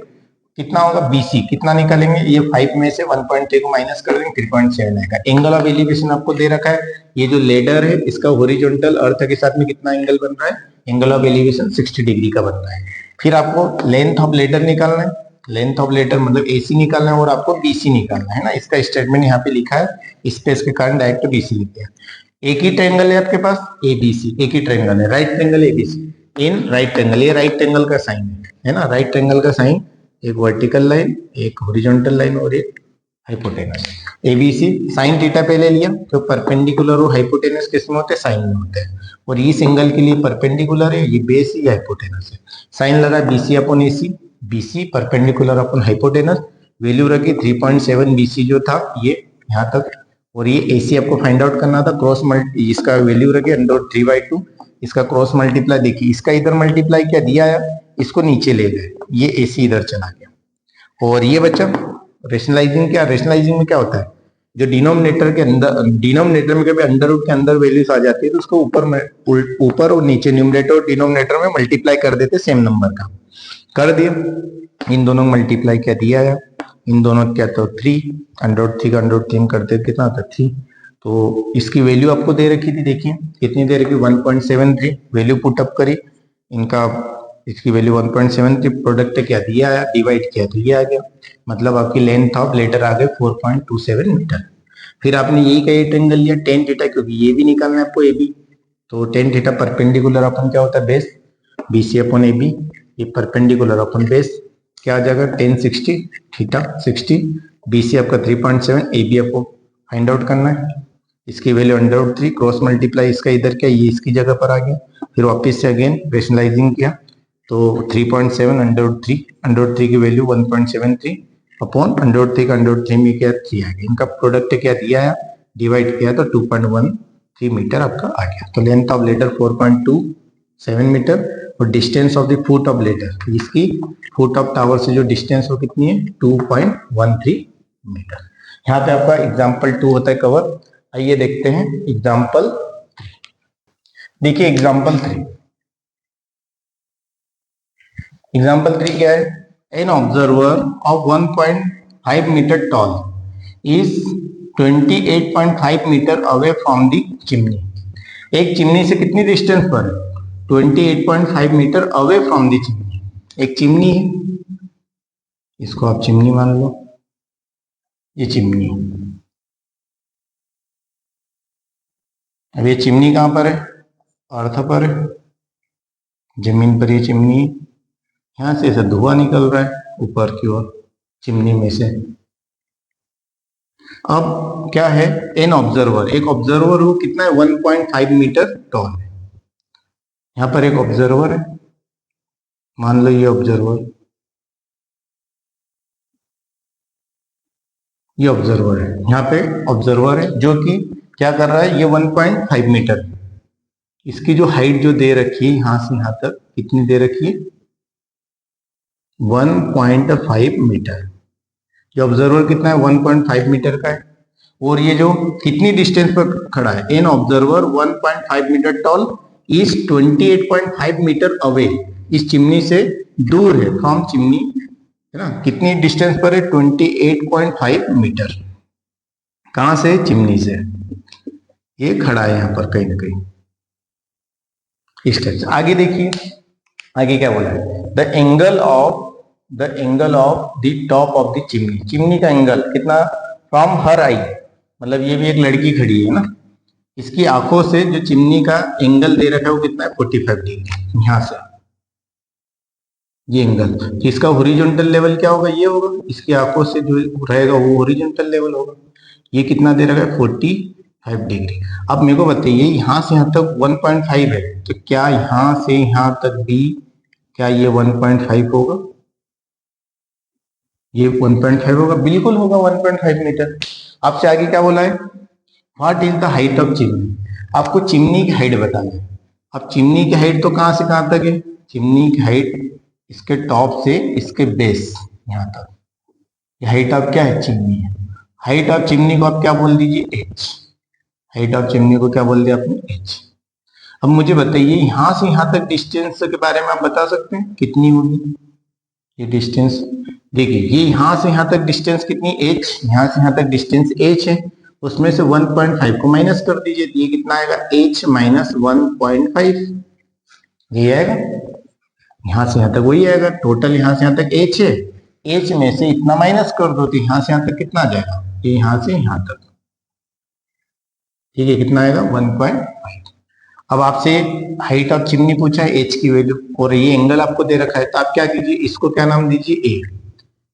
कितना होगा BC, कितना निकालेंगे ये 5 में से 1.3 को माइनस कर देंगे 3.7 आएगा। एंगल ऑफ एलिवेशन आपको दे रखा है, ये जो लेडर है इसका हॉरिजॉन्टल अर्थ के साथ में कितना एंगल बन रहा है, एंगल ऑफ एलिवेशन 60 डिग्री का बन रहा है। फिर आपको लेंथ ऑफ लेडर निकालना है, लेंथ ऑफ लेडर मतलब एसी निकालना है और आपको बीसी निकालना है ना। इसका स्टेटमेंट यहाँ पे लिखा है, स्पेस के कारण डायरेक्ट बीसी लिखते हैं। एक ही ट्रायंगल है आपके पास एबीसी, एक ही ट्रायंगल है, right triangle ABC in right triangle, ये राइट ट्रायंगल का साइन है ना। राइट ट्रायंगल का साइन एक वर्टिकल लाइन, एक हॉरिजॉन्टल लाइन और एक हाइपोटेनस। एबीसी साइन थीटा पहले लिया, तो परपेंडिकुलर और हाइपोटेनस किस में होते हैं, साइन में होते हैं। और ये सिंगल के लिए परपेंडिकुलर है, ये बेस ही हाइपोटेनस है। साइन लगा BC upon AC, BC perpendicular upon hypotenuse, value रखी 3.7 बीसी जो था ये यहाँ तक, और ये एसी आपको फाइंड आउट करना था। क्रॉस मल्टी इसका वैल्यू रखी √3/2, इसका क्रॉस मल्टीप्लाई देखिए, इसका इधर मल्टीप्लाई क्या दिया है, इसको नीचे ले गए, ये एसी इधर चला गया। और ये बच्चा रेशनलाइजिंग, क्या रेशनलाइजिंग में क्या होता है, जो डिनोमिनेटर के अंदर, डिनोमिनेटर में कभी अंडर रूट के अंदर वैल्यूज आ जाती है तो उसको ऊपर और नीचे न्यूमरेटर और डिनोमिनेटर में मल्टीप्लाई कर देते सेम नंबर का। कर दिया, इन दोनों मल्टीप्लाई क्या दिया है, इन दोनों क्या तो 3, √3 का √3 करते कितना होता है 3। तो इसकी वैल्यू आपको दे रखी थी, देखिए कितनी दे रखी 1.73, वैल्यू पुटअप करी इनका, इसकी वैल्यू 1.73, प्रोडक्ट क्या दिया है, डिवाइड किया तो ये आ गया, मतलब आपकी लेंथ ऑफ लेटर आ गए 4.27 मीटर। फिर आपने यही का ट्रायंगल लिया टेन थीटा, क्योंकि ये भी निकालना है आपको एबी, तो टेन थीटा परपेंडिकुलर अपन क्या होता है बेस, बीसी अपॉन एबी, ये परपेंडिकुलर अपन बेस क्या आ जाएगा 1060 थीटा 60, बीसी आपका 3.7, एबी आपको फाइंड आउट करना है, इसकी वैल्यू √3 क्रॉस मल्टीप्लाई इसका इधर क्या, ये इसकी जगह पर आ गया। फिर वापस से अगेन रेशनलाइजिंग किया तो 3.7 √3 की वैल्यू 1.73 अपॉन √3 का √3 में क्या 3 आ गया, इनका प्रोडक्ट क्या दिया है, डिवाइड किया तो 2.13 मीटर आपका आ गया। तो लेंथ ऑफ लेटर 4.27 मीटर और distance of the foot of ladder, इसकी फुट ऑफ टावर से जो डिस्टेंस हो कितनी है 2.13 मीटर। यहाँ पे आपका एग्जाम्पल 2 होता है कवर। आइए देखते हैं एग्जाम्पल, देखिए एग्जाम्पल 3। एग्जाम्पल 3 क्या है, an observer of 1.5 metre tall is 28.5 metre away from the chimney. एक चिमनी से कितनी डिस्टेंस पर है, 28.5 metre away from the chimney. एक चिमनी है, इसको आप चिमनी मान लो, ये चिमनी है। अब ये चिमनी कहां पर है, अर्थ पर है, जमीन पर ये चिमनी है। यहां से ऐसा धुआं निकल रहा है ऊपर की ओर चिमनी में से। अब क्या है, एन ऑब्जर्वर, एक ऑब्जर्वर हो कितना है 1.5 मीटर टॉल है। यहां पर एक ऑब्जर्वर है, मान लो ये ऑब्जर्वर, ये ऑब्जर्वर है, यहाँ पे ऑब्जर्वर है जो कि क्या कर रहा है, ये 1.5 मीटर, इसकी जो हाइट जो दे रखी है यहां से यहां तक कितनी दे रखी है 1.5 मीटर। ये ऑब्जर्वर कितना है 1.5 मीटर का है, और ये जो कितनी डिस्टेंस पर खड़ा है, an observer 1.5 metre tall is 28.5 metre away, इस चिमनी से दूर है, फ्रॉम चिमनी है ना, कितनी डिस्टेंस पर है 28.5 मीटर। कहां से, चिमनी से, ये खड़ा है यहां पर कहीं ना कहीं इस टाइप से। आगे देखिए, आगे क्या बोला है, the angle of the top of the chimney, chimney का एंगल कितना, फ्रॉम हर आई, मतलब ये भी एक लड़की खड़ी है ना, इसकी आंखों से जो चिमनी का एंगल दे रखा है वो कितना है 45 डिग्री, यहां से ये एंगल, तो इसका हॉरिजॉन्टल लेवल क्या होगा, ये होगा, इसकी आंखों से जो रहेगा वो हॉरिजॉन्टल लेवल होगा। ये कितना दे रखा है 45 डिग्री। अब मेरे को बताइए यहां से यहां तक 1.5 है, तो क्या यहां से यहां तक भी क्या ये 1.5 होगा, ये 1.5 होगा, बिल्कुल होगा 1.5 मीटर। आपसे आगे क्या बोला है, what is the height of chimney, आपको चिमनी की हाइट बताना है। अब चिमनी की हाइट तो कहां से कहां तक है, चिमनी की हाइट इसके टॉप से इसके बेस यहां तक, ये हाइट ऑफ क्या है, चिमनी है। हाइट ऑफ चिमनी को आप क्या बोल दीजिए h, हाइट ऑफ चिमनी को क्या बोल दिया आपने h। अब मुझे बताइए यहां से यहां तक डिस्टेंस के बारे में आप बता सकते हैं कितनी होगी ये डिस्टेंस। देखिए ये यहां से यहां तक डिस्टेंस कितनी h, यहां से यहां तक डिस्टेंस h है, उसमें से 1.5 को माइनस कर दीजिए, तो ये कितना आएगा h - 1.5, ये आएगा यहाँ से यहाँ तक वही आएगा, टोटल यहाँ से यहाँ तक h है, h में से इतना माइनस कर दो तो यहाँ से यहाँ तक कितना आ जाएगा, ये यहाँ से यहाँ तक, ठीक है, कितना आएगा 1.5। अब आपसे हाइट ऑफ चिमनी पूछा है, h की वैल्यू, और ये एंगल आपको दे रखा है, तो आप क्या कीजिए, इसको क्या नाम दीजिए, a।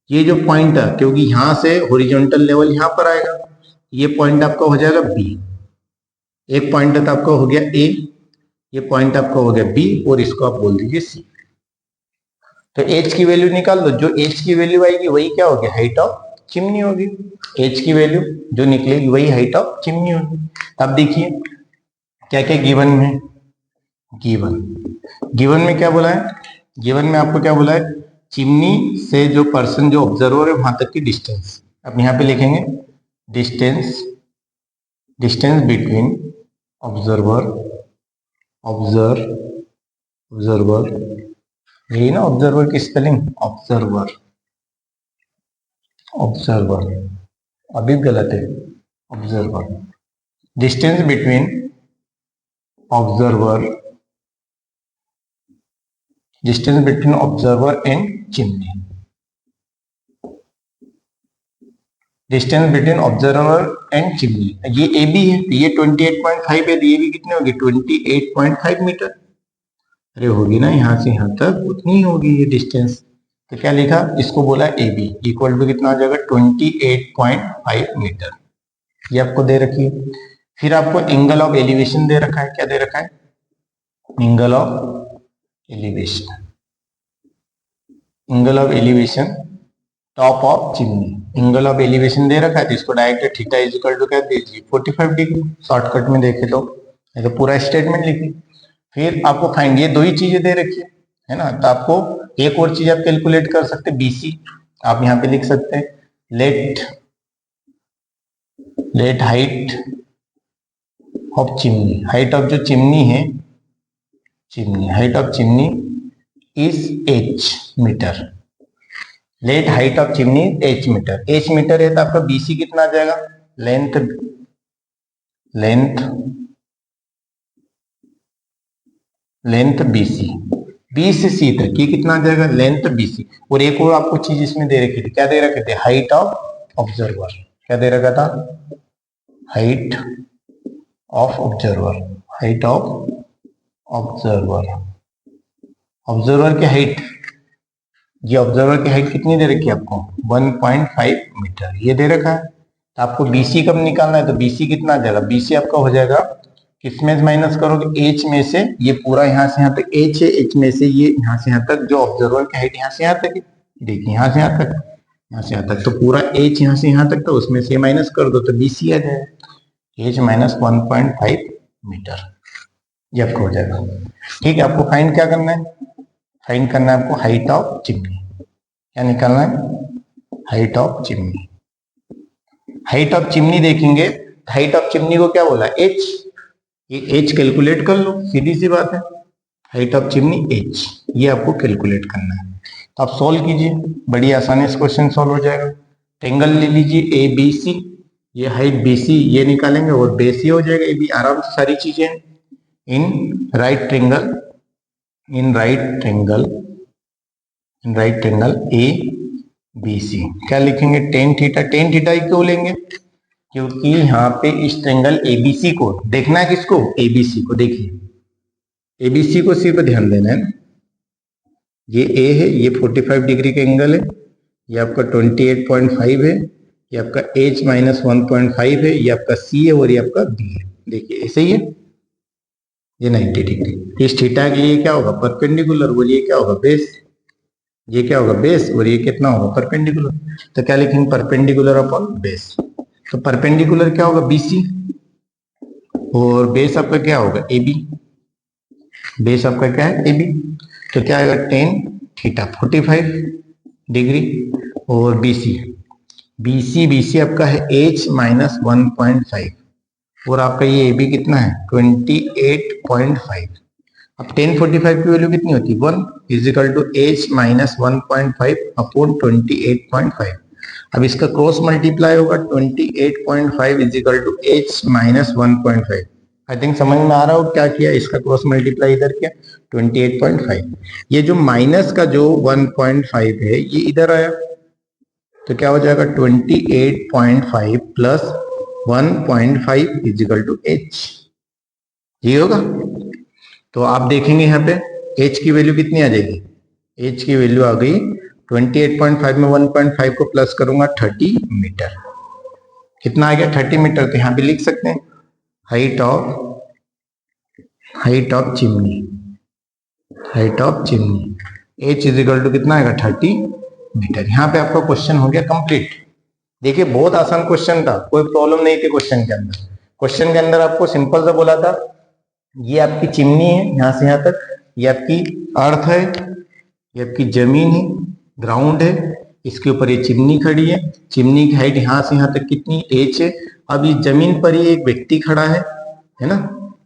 ये जो पॉइंट है, क्योंकि यहाँ से हॉरिजॉन्टल लेवल यहाँ पर आएगा, ये पॉइंट आपका हो जाएगा b, एक पॉइंट तो आपका हो गया a, ये पॉइंट आपका हो गया b, और इसको आप बोल दीजिए c। तो h की वैल्यू निकाल दो, जो h की वैल्यू आएगी वही क्या होगी, हाइट ऑफ चिमनी होगी। h की वैल्यू जो निकलेगी वही हाइट ऑफ चिमनी होगी। अब देखिए क्या क्या गिवन में, गिवन में क्या बोला है, गिवन में आपको क्या बोला है, चिमनी से जो पर्सन जो ऑब्जर्वर है वहां तक की डिस्टेंस। अब यहाँ पे लिखेंगे डिस्टेंस बिटवीन ऑब्जर्वर यही ना ऑब्जर्वर की स्पेलिंग, ऑब्जर्वर अभी गलत है, observer, distance between observer and chimney, distance between observer and chimney, ये ए बी है, तो ये 28.5 है, ये भी कितने होगी 28.5 मीटर। अरे होगी ना, यहाँ से यहाँ तक उतनी ही होगी ये डिस्टेंस, तो क्या लिखा, इसको बोला ए बी इक्वल टू कितना आ जाएगा 28.5 मीटर, ये आपको दे रखी है। फिर आपको एंगल ऑफ एलिवेशन दे रखा है, क्या दे रखा है, angle of elevation top of chimney, angle of elevation दे रखा है, तो इसको direct theta is equal to क्या दीजिए 45 डिग्री, शॉर्टकट में देखे तो पूरा स्टेटमेंट लिखिए। फिर आपको फाइंड, ये दो ही चीजें दे रखी है ना, तो आपको एक और चीज आप कैलकुलेट कर सकते हैं, बीसी आप यहाँ पे लिख सकते हैं, let height of chimney, height of जो चिमनी है, height of chimney is h metre, let height of chimney h metre, h metre है तो आपका BC कितना आ जाएगा, लेंथ BC, B से C तक ये कितना आ जाएगा, लेंथ BC। और एक और आपको चीज इसमें दे रखी थी, क्या दे रखे थे, हाइट ऑफ ऑब्जर्वर, क्या दे रखा था, हाइट ऑफ ऑब्जर्वर की हाइट, ये ऑब्जर्वर की हाइट कितनी दे रखी है आपको 1.5 मीटर, ये दे रखा है। तो आपको BC कब निकालना है, तो BC कितना आ जाएगा, BC आपका हो जाएगा, किसमें माइनस करोगे, h में से, ये पूरा यहाँ से यहाँ तक h है, h में से ये यहाँ से यहाँ तक जो ऑब्जर्वर की हाइट यहाँ से यहाँ तक है, देखिए यहाँ से यहाँ तक, यहाँ से यहाँ तक, तो पूरा h यहाँ से यहाँ तक, तो उसमें से माइनस कर दो तो BC आ जाएगा, h माइनस 1.5 मीटर, ये आपको हो जाएगा। ठीक है, आपको फाइंड क्या करना है, फाइंड करना है आपको हाइट ऑफ चिमनी, क्या निकालना है, height of chimney. Height of chimney देखेंगे, हाइट ऑफ चिमनी को क्या बोला, h, ये h कैलकुलेट कर लो, सीधी सी बात है, हाइट ऑफ चिमनी h, ये आपको कैलकुलेट करना है। तो आप सॉल्व कीजिए, बड़ी आसानी से क्वेश्चन सॉल्व हो जाएगा। ट्रायंगल ले लीजिए ABC, ये हाइट BC ये निकालेंगे और बेस ये हो जाएगा, ये भी आराम से सारी चीजें इन राइट ट्रायंगल ABC, क्या लिखेंगे, टेन थीटा क्यों लेंगे, क्योंकि यहाँ पे इस ट्रायंगल ABC को देखना है, किसको, ABC को, देखिए ABC को सिर्फ ध्यान देना है ना, ये A है, ये 45 डिग्री का एंगल है, ये आपका 28.5 है, ये आपका h माइनस 1.5 है, ये आपका C है और ये आपका B है, देखिए ऐसे ही है, ये 90 डिग्री। इस थीटा के लिए क्या होगा, परपेंडिकुलर, और ये क्या होगा, बेस, ये क्या होगा, बेस, और ये कितना होगा, परपेंडिकुलर। तो क्या लिखेंगे, परपेंडिकुलर अपॉन बेस, तो परपेंडिकुलर क्या होगा BC, और बेस आपका क्या होगा AB, बेस आपका क्या है AB, तो क्या आएगा टेन थीटा 45 डिग्री, और BC आपका है h माइनस 1.5, और आपका ये AB कितना है 28.5। अब 1045 की वैल्यू कितनी होती है 1 is equal to h minus 1.5 upon 28.5। अब इसका क्रॉस मल्टीप्लाई होगा 28.5 is equal to h minus 1.5। I think समझ में आ रहा हो क्या किया, इसका क्रॉस मल्टीप्लाई इधर किया 28.5। ये जो माइनस का जो 1.5 है ये इधर आया तो क्या हो जाएगा 28.5 प्लस 1.5 इजिकल टू एच, ये होगा। तो आप देखेंगे यहाँ पे एच की वैल्यू कितनी आ जाएगी, एच की वैल्यू आ गई 28.5 में 1.5 को प्लस करूंगा 30 मीटर। कितना आ गया 30 मीटर। तो यहाँ पे लिख सकते हैं height of chimney, height of chimney H is equal to कितना आएगा 30 मीटर। यहाँ पे आपका क्वेश्चन हो गया कंप्लीट। देखिए बहुत आसान क्वेश्चन था, कोई प्रॉब्लम नहीं थी क्वेश्चन के अंदर। क्वेश्चन के अंदर आपको सिंपल सा बोला था ये आपकी चिमनी है यहाँ से यहाँ तक, ये आपकी अर्थ है, ये आपकी जमीन है, ग्राउंड है, इसके ऊपर ये चिमनी खड़ी है, चिमनी की हाइट यहाँ से यहाँ तक कितनी एच है। अब इस जमीन पर ये एक व्यक्ति खड़ा है ना,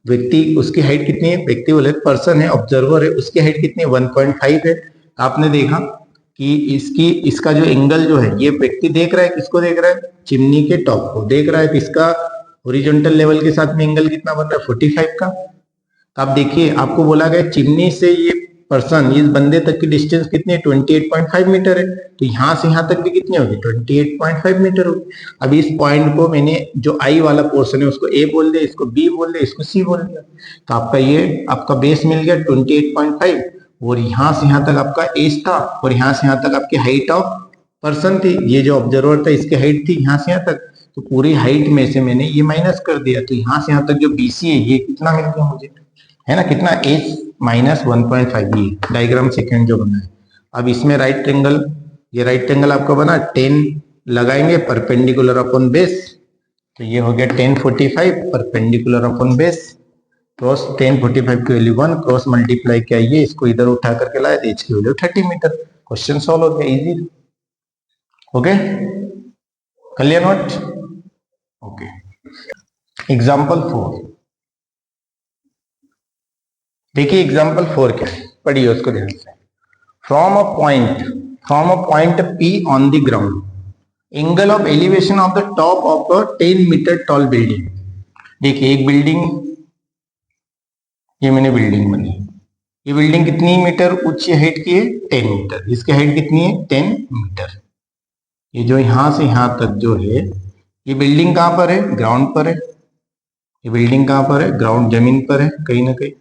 व्यक्ति उसकी हाइट कितनी है, व्यक्ति बोले पर्सन है, ऑब्जर्वर है, उसकी हाइट कितनी है 1.5 है। आपने देखा कि इसका जो एंगल जो है ये व्यक्ति देख रहा है, किसको देख रहा है, चिमनी के टॉप को देख रहा है, तो इसका हॉरिजॉन्टल लेवल के साथ में एंगल कितना बन रहा है 45 का। तो आप देखिए आपको बोला गया चिमनी से ये पर्सन इस बंदे तक की डिस्टेंस कितनी है 28.5 मीटर है, तो यहाँ से यहाँ तक भी कितनी होगी 28.5 मीटर होगी। अब इस पॉइंट को मैंने जो आई वाला पोर्शन है उसको ए बोल दिया, इसको बी बोल दिया, इसको सी बोल दिया, तो आपका ये आपका बेस मिल गया 28.5 और यहाँ से यहाँ तक आपका एज था और यहाँ से यहाँ तक आपकी हाइट ऑफ पर्सन थी, ये जो ऑब्जर्वर था इसकी हाइट थी यहाँ से यहाँ तक, तो पूरी हाइट में से मैंने ये माइनस कर दिया, तो यहाँ से यहाँ तक जो बीसी है ये कितना मिल गया मुझे, है ना, कितना एज माइनस 1.5, ये डायग्राम सेकेंड जो बना है। अब इसमें राइट ट्रायंगल, ये राइट ट्रायंगल आपका बना 10 लगाएंगे परपेंडिकुलर अपॉन बेस, तो ये हो गया 1045 परपेंडिकुलर अपॉन बेस, क्रॉस 1045 की वैल्यू 1, क्रॉस मल्टीप्लाई किया ये, इसको इधर उठा करके लाया, एच की वैल्यू 30 मीटर। क्वेश्चन सॉल्व हो गया, easy. Okay, clear note? Okay, example 4 देखिए, एग्जाम्पल 4 क्या है, पढ़िए उसको ध्यान से। From a point P on the ground, angle of elevation of the top of a 10 metre tall building. देखिए एक बिल्डिंग, ये मैंने बिल्डिंग बनी, ये बिल्डिंग कितनी मीटर ऊंची हाइट की है 10 मीटर, इसकी हाइट कितनी है 10 मीटर। ये जो यहां से यहां तक जो है, ये बिल्डिंग कहां पर है, ग्राउंड पर है, ये बिल्डिंग कहां पर है, ग्राउंड जमीन पर है कहीं ना कहीं,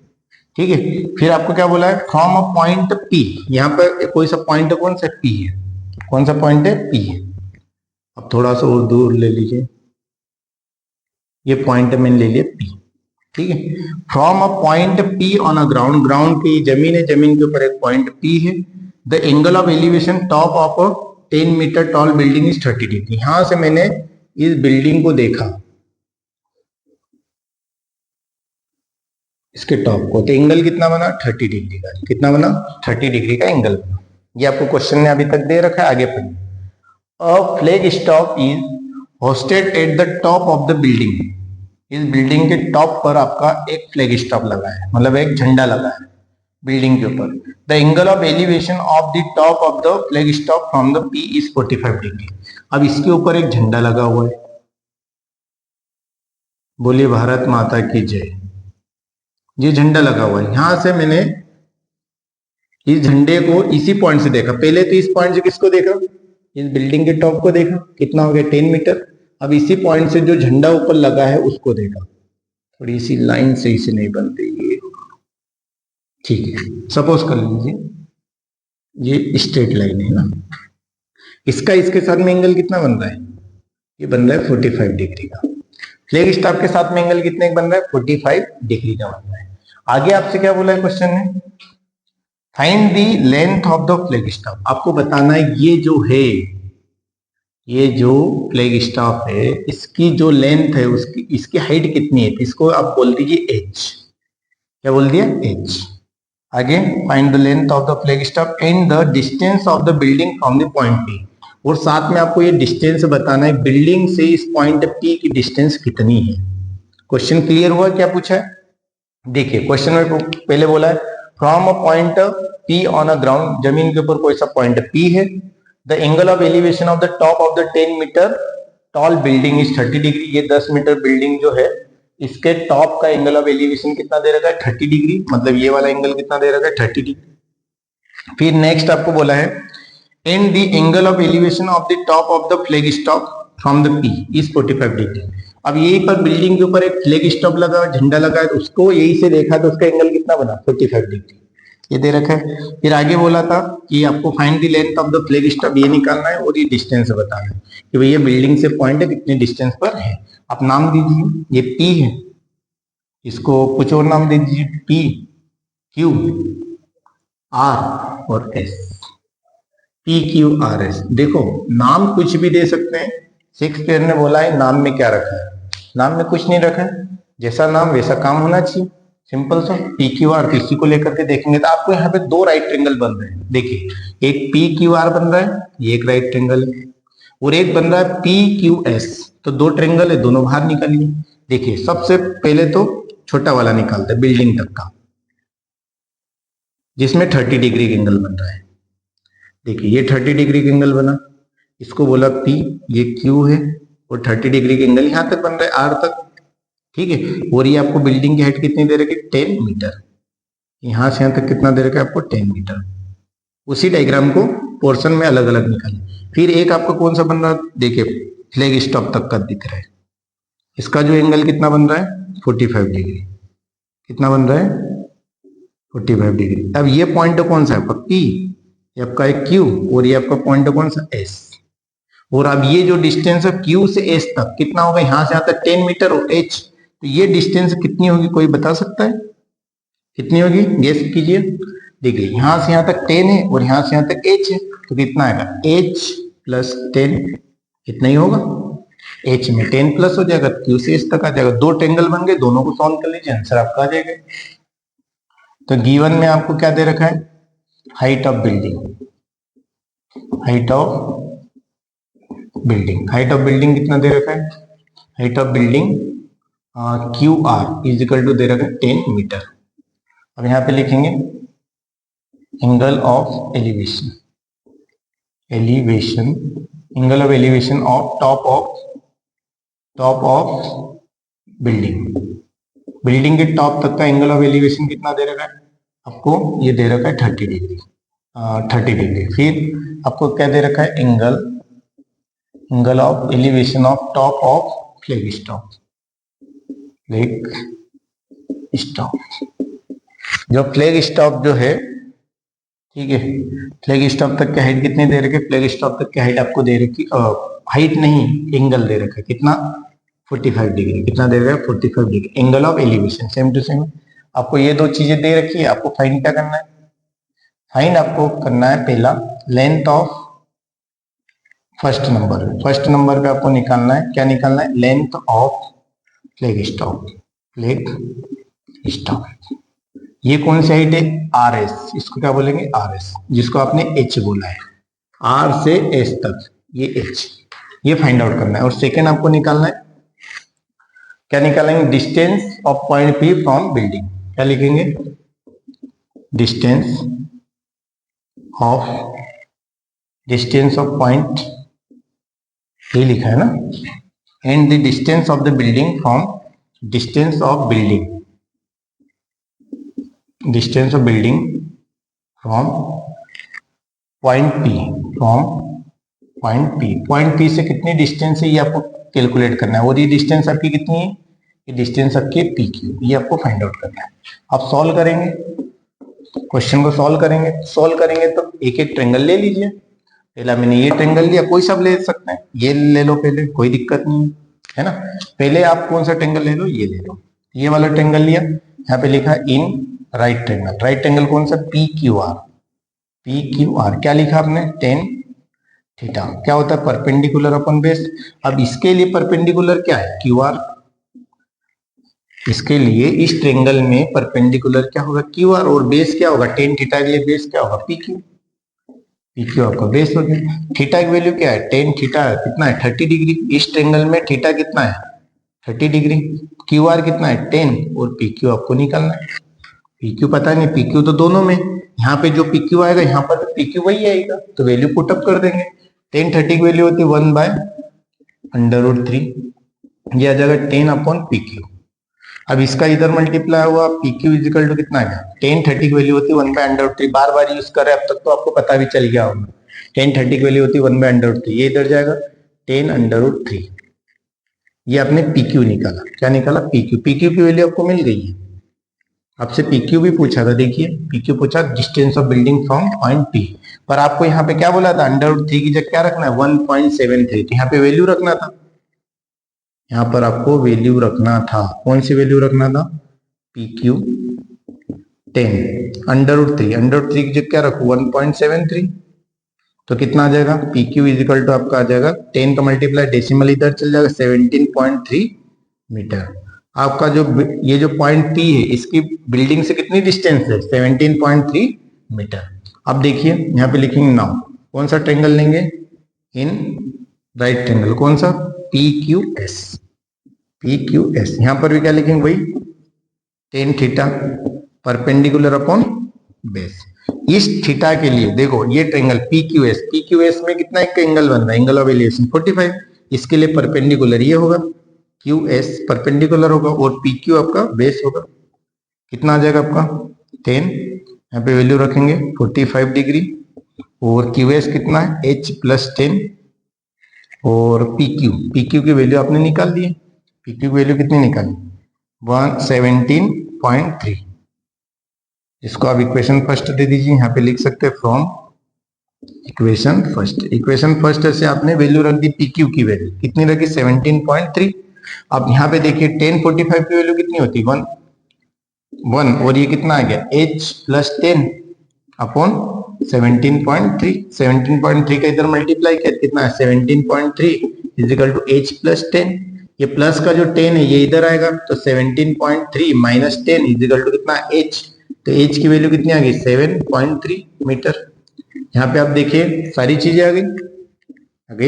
ठीक है। फिर आपको क्या बोला है, फ्रॉम अ पॉइंट P, यहाँ पर कोई सा पॉइंट कौन सा P है, कौन सा पॉइंट है P है। अब थोड़ा सा और दूर ले लीजिए, ये पॉइंट मैंने ले लिया P, ठीक है। From a point P on a ground, ground की जमीन है, जमीन के ऊपर एक पॉइंट P है। The angle of elevation top of a 10 metre tall building is 30 degree. यहां से मैंने इस बिल्डिंग को देखा, इसके टॉप को, तो एंगल कितना बना 30 डिग्री का, कितना बना 30 डिग्री का एंगल बना। ये आपको क्वेश्चन ने अभी तक दे रखा है, आगे पढ़िए। A flag stock is hosted at the top of the building, इस बिल्डिंग के टॉप पर आपका एक फ्लैग स्टॉक लगा है, मतलब एक झंडा लगा है बिल्डिंग के ऊपर। The angle of elevation of the top of the flag stock from the P is 45 degree. अब इसके ऊपर एक झंडा लगा हुआ है, बोलिए भारत माता की जय। ये झंडा लगा हुआ है, यहां से मैंने इस झंडे को इसी पॉइंट से देखा, पहले तो इस पॉइंट से किसको देखा, इस बिल्डिंग के टॉप को देखा, कितना हो गया 10 मीटर। अब इसी पॉइंट से जो झंडा ऊपर लगा है उसको देखा, थोड़ी सी लाइन सही से नहीं बनती ये, ठीक है। सपोज कर लीजिए ये स्ट्रेट लाइन है ना, इसका इसके साथ में एंगल कितना बन रहा है, ये बन रहा है 45 डिग्री का। फ्लैग स्टॉक के साथ में एंगल कितने बन रहा है 45 डिग्री का बन रहा है। आगे आपसे क्या बोला है क्वेश्चन ने, find the length of the flag stock. आपको बताना है ये जो है, ये जो फ्लैग स्टॉक है इसकी जो लेंथ है उसकी, इसकी हाइट कितनी है, इसको आप बोल दीजिए h, क्या बोल दिया h। आगे find the length of the flag stock and the distance of the building from the point P, और साथ में आपको ये डिस्टेंस बताना है बिल्डिंग से इस पॉइंट P की डिस्टेंस कितनी है। क्वेश्चन क्लियर हुआ, क्या पूछा है देखिए। क्वेश्चन में पहले बोला है from a point P on a ground, जमीन के ऊपर कोई सा पॉइंट P है। The angle of elevation of the top of the 10 metre tall building is 30 degree, ये 10 मीटर बिल्डिंग जो है इसके टॉप का एंगल ऑफ एलिवेशन कितना दे रखा है 30 डिग्री, मतलब ये वाला एंगल कितना दे रखा है 30 डिग्री। फिर नेक्स्ट आपको बोला है and the angle of elevation of the top of the flag stock from the P is 45 degree. अब यहीं पर बिल्डिंग के ऊपर एक फ्लैग स्टॉक लगा है, झंडा लगा है, तो उसको यही से देखा तो उसका एंगल कितना बना 45 डिग्री, ये दे रखा है। फिर आगे बोला था कि आपको find the length of the flag stock ये निकालना है और ये डिस्टेंस बताना है कि भैया बिल्डिंग से पॉइंट है कितने डिस्टेंस पर है। आप नाम दीजिए, ये पी है, इसको कुछ और नाम दे दीजिए, पी क्यू आर और S, P Q R S. देखो नाम कुछ भी दे सकते हैं, शेक्सपियर ने बोला है नाम में क्या रखा है, नाम में कुछ नहीं रखा है, जैसा नाम वैसा काम होना चाहिए, सिंपल सा। पी क्यू आर इसी को लेकर के देखेंगे तो आपको यहाँ पे दो राइट ट्रायंगल बन रहे हैं। देखिए एक पी क्यू आर बन रहा है, ये एक राइट ट्रायंगल है, और एक बन रहा है पी क्यू एस, तो दो ट्रायंगल है, दोनों बाहर निकालिए। देखिए सबसे पहले तो छोटा वाला निकालते हैं बिल्डिंग तक का, जिसमें 30 डिग्री का एंगल बन रहा है। देखिए ये 30 डिग्री का एंगल बना, इसको बोला P, ये Q है, और 30 डिग्री का एंगल यहां तक बन रहा है R तक, ठीक है। और ये आपको बिल्डिंग की हाइट कितनी दे रखी है 10 मीटर, यहां से यहां तक कितना दे रखा है आपको 10 मीटर। उसी डायग्राम को पोर्शन में अलग अलग निकालें। फिर एक आपका कौन सा बन रहा है, देखिए फ्लैग स्टॉक तक का दिख रहा है, इसका जो एंगल कितना बन रहा है 45 डिग्री, कितना बन रहा है 45 डिग्री। अब ये पॉइंट कौन सा है आपका P, ये आपका है Q, और ये आपका पॉइंट कौन सा S। और अब ये जो डिस्टेंस है Q से S तक कितना होगा, यहां से यहां तक 10 मीटर और H, तो ये डिस्टेंस कितनी होगी कोई बता सकता है, कितनी होगी गेस कीजिए। देखिए यहां से यहां तक 10 है और यहां से यहां तक H है, तो कितना आएगा H प्लस 10, इतना ही होगा। H में 10 प्लस हो जाएगा, Q से S तक आ जाएगा, दो ट्रायंगल बन गए, दोनों को सॉल्व कर लीजिए, आंसर आपका आ जाएगा। तो गिवन में आपको क्या दे रखा है, height of building, height of building, height of building कितना दे रखा है, height of building Q R is equal to दे रखा है 10 मीटर। अब यहां पे लिखेंगे angle of elevation, elevation, angle of elevation of top of building, building के टॉप तक का एंगल ऑफ एलिवेशन कितना दे रखा है आपको, ये दे रखा है 30 डिग्री, 30 डिग्री। फिर आपको क्या दे रखा है angle, angle of elevation of top of flag stock, flag stock, जो फ्लैग स्टॉक जो है, ठीक है, फ्लैग स्टॉक तक की हाइट कितनी दे रखी है, फ्लैग स्टॉक तक की हाइट आपको दे रखी, हाइट नहीं एंगल दे रखा है कितना 45 डिग्री, कितना दे रखा है 45 degree, angle of elevation same to same. आपको ये दो चीजें दे रखी है, आपको फाइंड क्या करना है, फाइंड आपको करना है पहला length of first number, first number पे आपको निकालना है, क्या निकालना है length of flag stock, flag stock. ये कौन सी हाइट है आर एस, इसको क्या बोलेंगे आर एस, जिसको आपने एच बोला है, आर से एस तक ये एच, ये फाइंड आउट करना है। और सेकेंड आपको निकालना है, क्या निकालेंगे distance of point P from building, क्या लिखेंगे डिस्टेंस ऑफ पॉइंट, ये लिखा है ना, and the distance of the building from, distance of building, distance of building from point P, from point P, point P से कितनी डिस्टेंस है ये आपको कैलकुलेट करना है, और ये डिस्टेंस आपकी कितनी है, ये डिस्टेंस आपकी पी क्यू, ये आपको फाइंड आउट करना है। आप सॉल्व करेंगे, क्वेश्चन को सॉल्व करेंगे तो एक एक ट्रायंगल ले लीजिए। पहला मैंने ये ट्रायंगल लिया, कोई सब ले सकते हैं, ये ले लो पहले, कोई दिक्कत नहीं है ना। पहले आप कौन सा ट्रायंगल ले लो, ये ले लो, ये वाला ट्रायंगल लिया, यहाँ पे लिखा in right triangle, right triangle कौन सा P Q R, P Q R क्या लिखा आपने 10 थीटा, क्या होता है परपेंडिकुलर अपॉन बेस। अब इसके लिए परपेंडिकुलर क्या है क्यू आर, इसके लिए इस ट्रायंगल में परपेंडिकुलर क्या होगा क्यू आर, और बेस क्या होगा 10 थीटा के लिए बेस क्या होगा पी क्यू, पी क्यू आपका बेस हो गया। थीटा की वैल्यू क्या है 10 थीटा कितना है 30 डिग्री, इस ट्रायंगल में थीटा कितना है 30 डिग्री, क्यू आर कितना है 10, और पी क्यू आपको निकालना है। पी क्यू पता नहीं, पी क्यू तो दोनों में, यहाँ पे जो पी क्यू आएगा यहाँ पर पी क्यू वही आएगा, तो वैल्यू पुटअप कर देंगे। 10 30 की वैल्यू होती है 1/√3, ये आ जाएगा 10 अपॉन पी क्यू, अब इसका इधर मल्टीप्लाई हुआ, पी क्यू इजिकल टू कितना है, टेन 30 की वैल्यू होती है 1/√3। बार बार यूज कर रहे हैं अब तक तो आपको पता भी चल गया होगा। टेन 30 की वैल्यू होती है 1/√3, ये इधर जाएगा 10√3। ये आपने पी क्यू निकाला, क्या निकाला, पी क्यू। पी क्यू की वैल्यू आपको मिल गई है। आपसे पी क्यू भी पूछा था, देखिए पी क्यू पूछा distance of building from point P, पर आपको यहाँ पे क्या बोला था, √3 की जगह क्या रखना है 1.73, तो यहाँ पे वैल्यू रखना था, यहाँ पर आपको वैल्यू रखना था। कौन सी वैल्यू रखना था, पी क्यू 10 √3 की जगह क्या रखू 1.73, तो कितना आ जाएगा, पी क्यू इजिकल टू आपका आ जाएगा 10 का मल्टीप्लाई डेसिमल इधर चल जाएगा 17.3 मीटर। आपका जो ये जो पॉइंट पी है इसकी बिल्डिंग से कितनी डिस्टेंस है 17.3 मीटर। अब देखिए यहाँ पे लिखेंगे नाउ, कौन सा ट्रेंगल लेंगे, इन राइट ट्रेंगल, कौन सा, P Q S. P Q S यहाँ पर भी क्या लिखेंगे भाई, ten theta perpendicular upon base. इस थीटा के लिए देखो ये ट्रेंगल पी क्यू एस में कितना एक एंगल बन रहा है, एंगल ऑफ एलिवेशन 45, इसके लिए परपेंडिकुलर ये होगा, क्यू एस परपेंडिकुलर होगा और पी क्यू आपका बेस होगा। कितना आ जाएगा आपका 10, यहाँ पे वैल्यू रखेंगे 45 डिग्री, और क्यू एस कितना है h + 10, और पी क्यू की वैल्यू आपने निकाल दी है। पी क्यू की वैल्यू कितनी निकाली 117.3। इसको आप इक्वेशन फर्स्ट दे दीजिए, यहाँ पे लिख सकते हैं फ्रॉम इक्वेशन फर्स्ट से आपने वैल्यू रख दी, पी क्यू की वैल्यू कितनी रखी 17.3। अब यहाँ पे देखिए 1045 की वैल्यू कितनी होती है 1, और ये कितना आ गया h + 10 अपॉन 17.3। 17.3 का इधर मल्टीप्लाई किया कितना है 17.3 इजिकल टू h + 10। ये प्लस का जो 10 है ये इधर आएगा, तो 17.3 माइनस 10 इजिकल टू कितना h, तो h की वैल्यू कितनी आ गई 7.3 मीटर। यहाँ पे आप देखिए सारी चीजें आ गई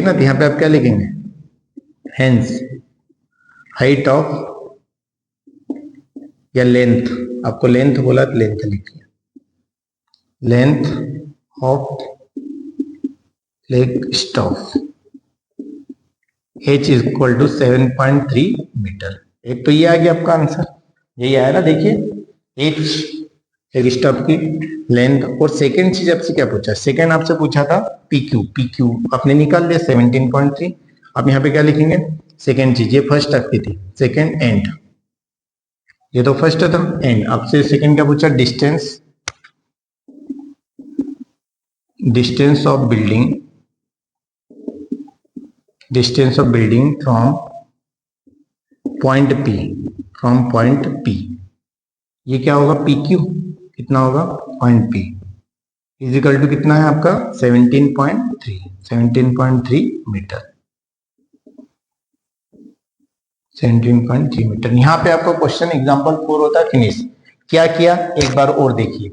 ना, तो यहाँ पे आप क्या लिखेंगे, हेंस हाइट ऑफ या लेंथ, आपको लेंथ बोला तो लेंथ लिखिए, length of flag stock h equal to 7.3 metre. एक तो ये आ गया आपका आंसर, यही आया ना, देखिए h फ्लैग स्टॉक की लेंथ। और सेकेंड चीज आपसे क्या पूछा, सेकेंड आपसे पूछा था पी क्यू आपने निकाल लिया 17.3। अब यहाँ पे क्या लिखेंगे, सेकेंड चीज, ये फर्स्ट आपकी थी, सेकेंड एंड, ये तो फर्स्ट था एंड। आपसे सेकेंड क्या पूछा, distance of building from point P, ये क्या होगा पी क्यू, कितना होगा पॉइंट पी इजिकल टू कितना है आपका 17.3 मीटर। 17.3 मीटर। यहाँ पे आपका क्वेश्चन एग्जांपल 4 होता है फिनिश। क्या किया एक बार और देखिए,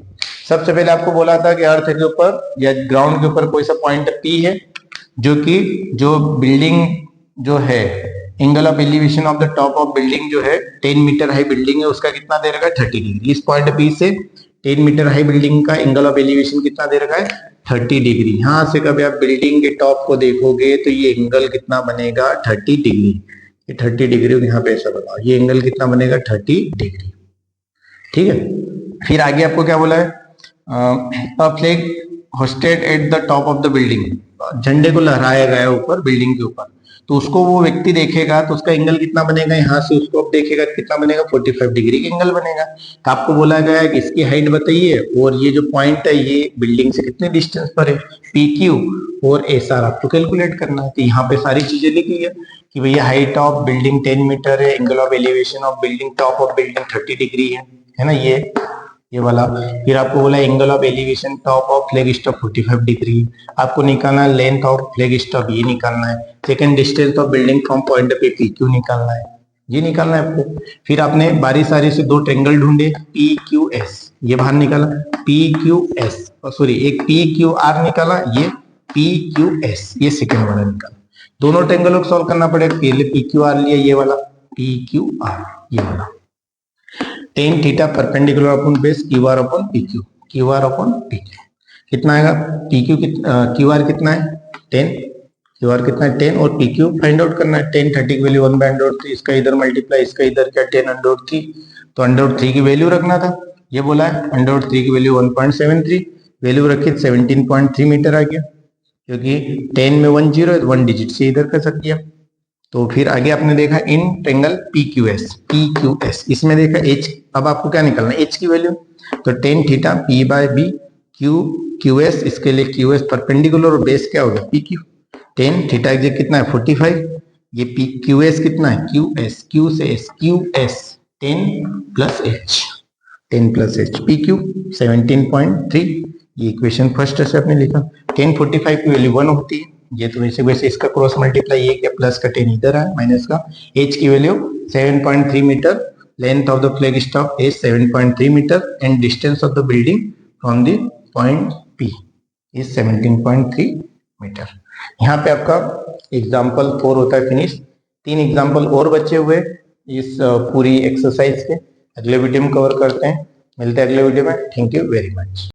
सबसे पहले आपको बोला था कि अर्थ के ऊपर या ग्राउंड के ऊपर कोई सा पॉइंट पी है, जो बिल्डिंग जो है angle of elevation of the top of building जो है 10 मीटर हाई बिल्डिंग है, उसका कितना दे रखा है 30 डिग्री। इस पॉइंट पी से 10 मीटर हाई बिल्डिंग का एंगल ऑफ एलिवेशन कितना दे रखा है 30 डिग्री। यहाँ से कभी आप बिल्डिंग के टॉप को देखोगे तो ये एंगल कितना बनेगा 30 डिग्री। ये 30 डिग्री यहाँ पे ऐसा बनाओ, ये एंगल कितना बनेगा 30 डिग्री। ठीक है, फिर आगे आपको क्या बोला है, flag hosted at the top of the building, झंडे को लहराया गया ऊपर बिल्डिंग के ऊपर, तो उसको वो व्यक्ति देखेगा तो उसका एंगल कितना बनेगा, यहाँ से उसको अब देखेगा कितना बनेगा 45 डिग्री का एंगल बनेगा। तो आपको बोला गया है कि इसकी हाइट बताइए और ये जो पॉइंट है ये बिल्डिंग से कितने डिस्टेंस पर है, पी क्यू और एस आर आपको कैलकुलेट करना है। तो यहाँ पे सारी चीजें लिखी है कि भैया हाइट ऑफ बिल्डिंग 10 मीटर है, angle of elevation of building top of building 30 degree है ना, ये वाला। फिर आपको बोला angle of elevation top of flag stock 45 degree, आपको निकालना है लेंथ ऑफ फ्लैग स्टॉक, ये निकालना है। Second distance of building from point पे पी क्यू निकालना है, ये निकालना है आपको। फिर आपने बारी सारी से दो ट्रेंगल ढूंढे पी क्यू एस, ये बाहर निकाला पी क्यू एस, सॉरी एक पी क्यू आर निकाला, ये पी क्यू एस, ये सेकंड वाला निकाला। दोनों ट्रेंगलों को सॉल्व करना पड़ेगा, पहले पी क्यू आर लिया ये वाला पी क्यू आर, ये वाला ten theta perpendicular upon base Q R upon P Q, कितना आएगा, क्यू आर कितना है 10, QR कितना है 10 और PQ फाइंड आउट करना है। 10 30 की वैल्यू 1/√3, इसका इधर मल्टीप्लाई, इसका इधर क्या 10/√3, तो √3 की वैल्यू रखना था। ये बोला है √3 की वैल्यू 1.73, वैल्यू रखी 17.3 मीटर आ गया, क्योंकि 10 में 1 0 है, 1 डिजिट से इधर कर सक दिया। तो फिर आगे आपने देखा इन ट्रेंगल PQS, इसमें देखा H, अब आपको क्या निकालना है H की वैल्यू, तो tan थीटा P/B QS, इसके लिए QS परपेंडिकुलर और बेस क्या हो गया PQ। tan थीटा एग्जैक्ट कितना है 45, ये QS कितना है Q से S QS 10 plus H PQ 17.3, ये इक्वेशन फर्स्ट से आपने लिखा। 10 45 की वैल्यू 1 होती है, ये तो वैसे इसका क्रॉस मल्टीप्लाई, ये क्या प्लस का 10 इधर है माइनस का। H की value 7.3 metre, length of the flag stock is 7.3 metre and distance of the building from the point P is 17.3 metre. यहाँ पे आपका एग्जाम्पल 4 होता है फिनिश। 3 एग्जाम्पल और बचे हुए इस पूरी एक्सरसाइज के, अगले वीडियो में कवर करते हैं। मिलते हैं अगले वीडियो में। Thank you very much.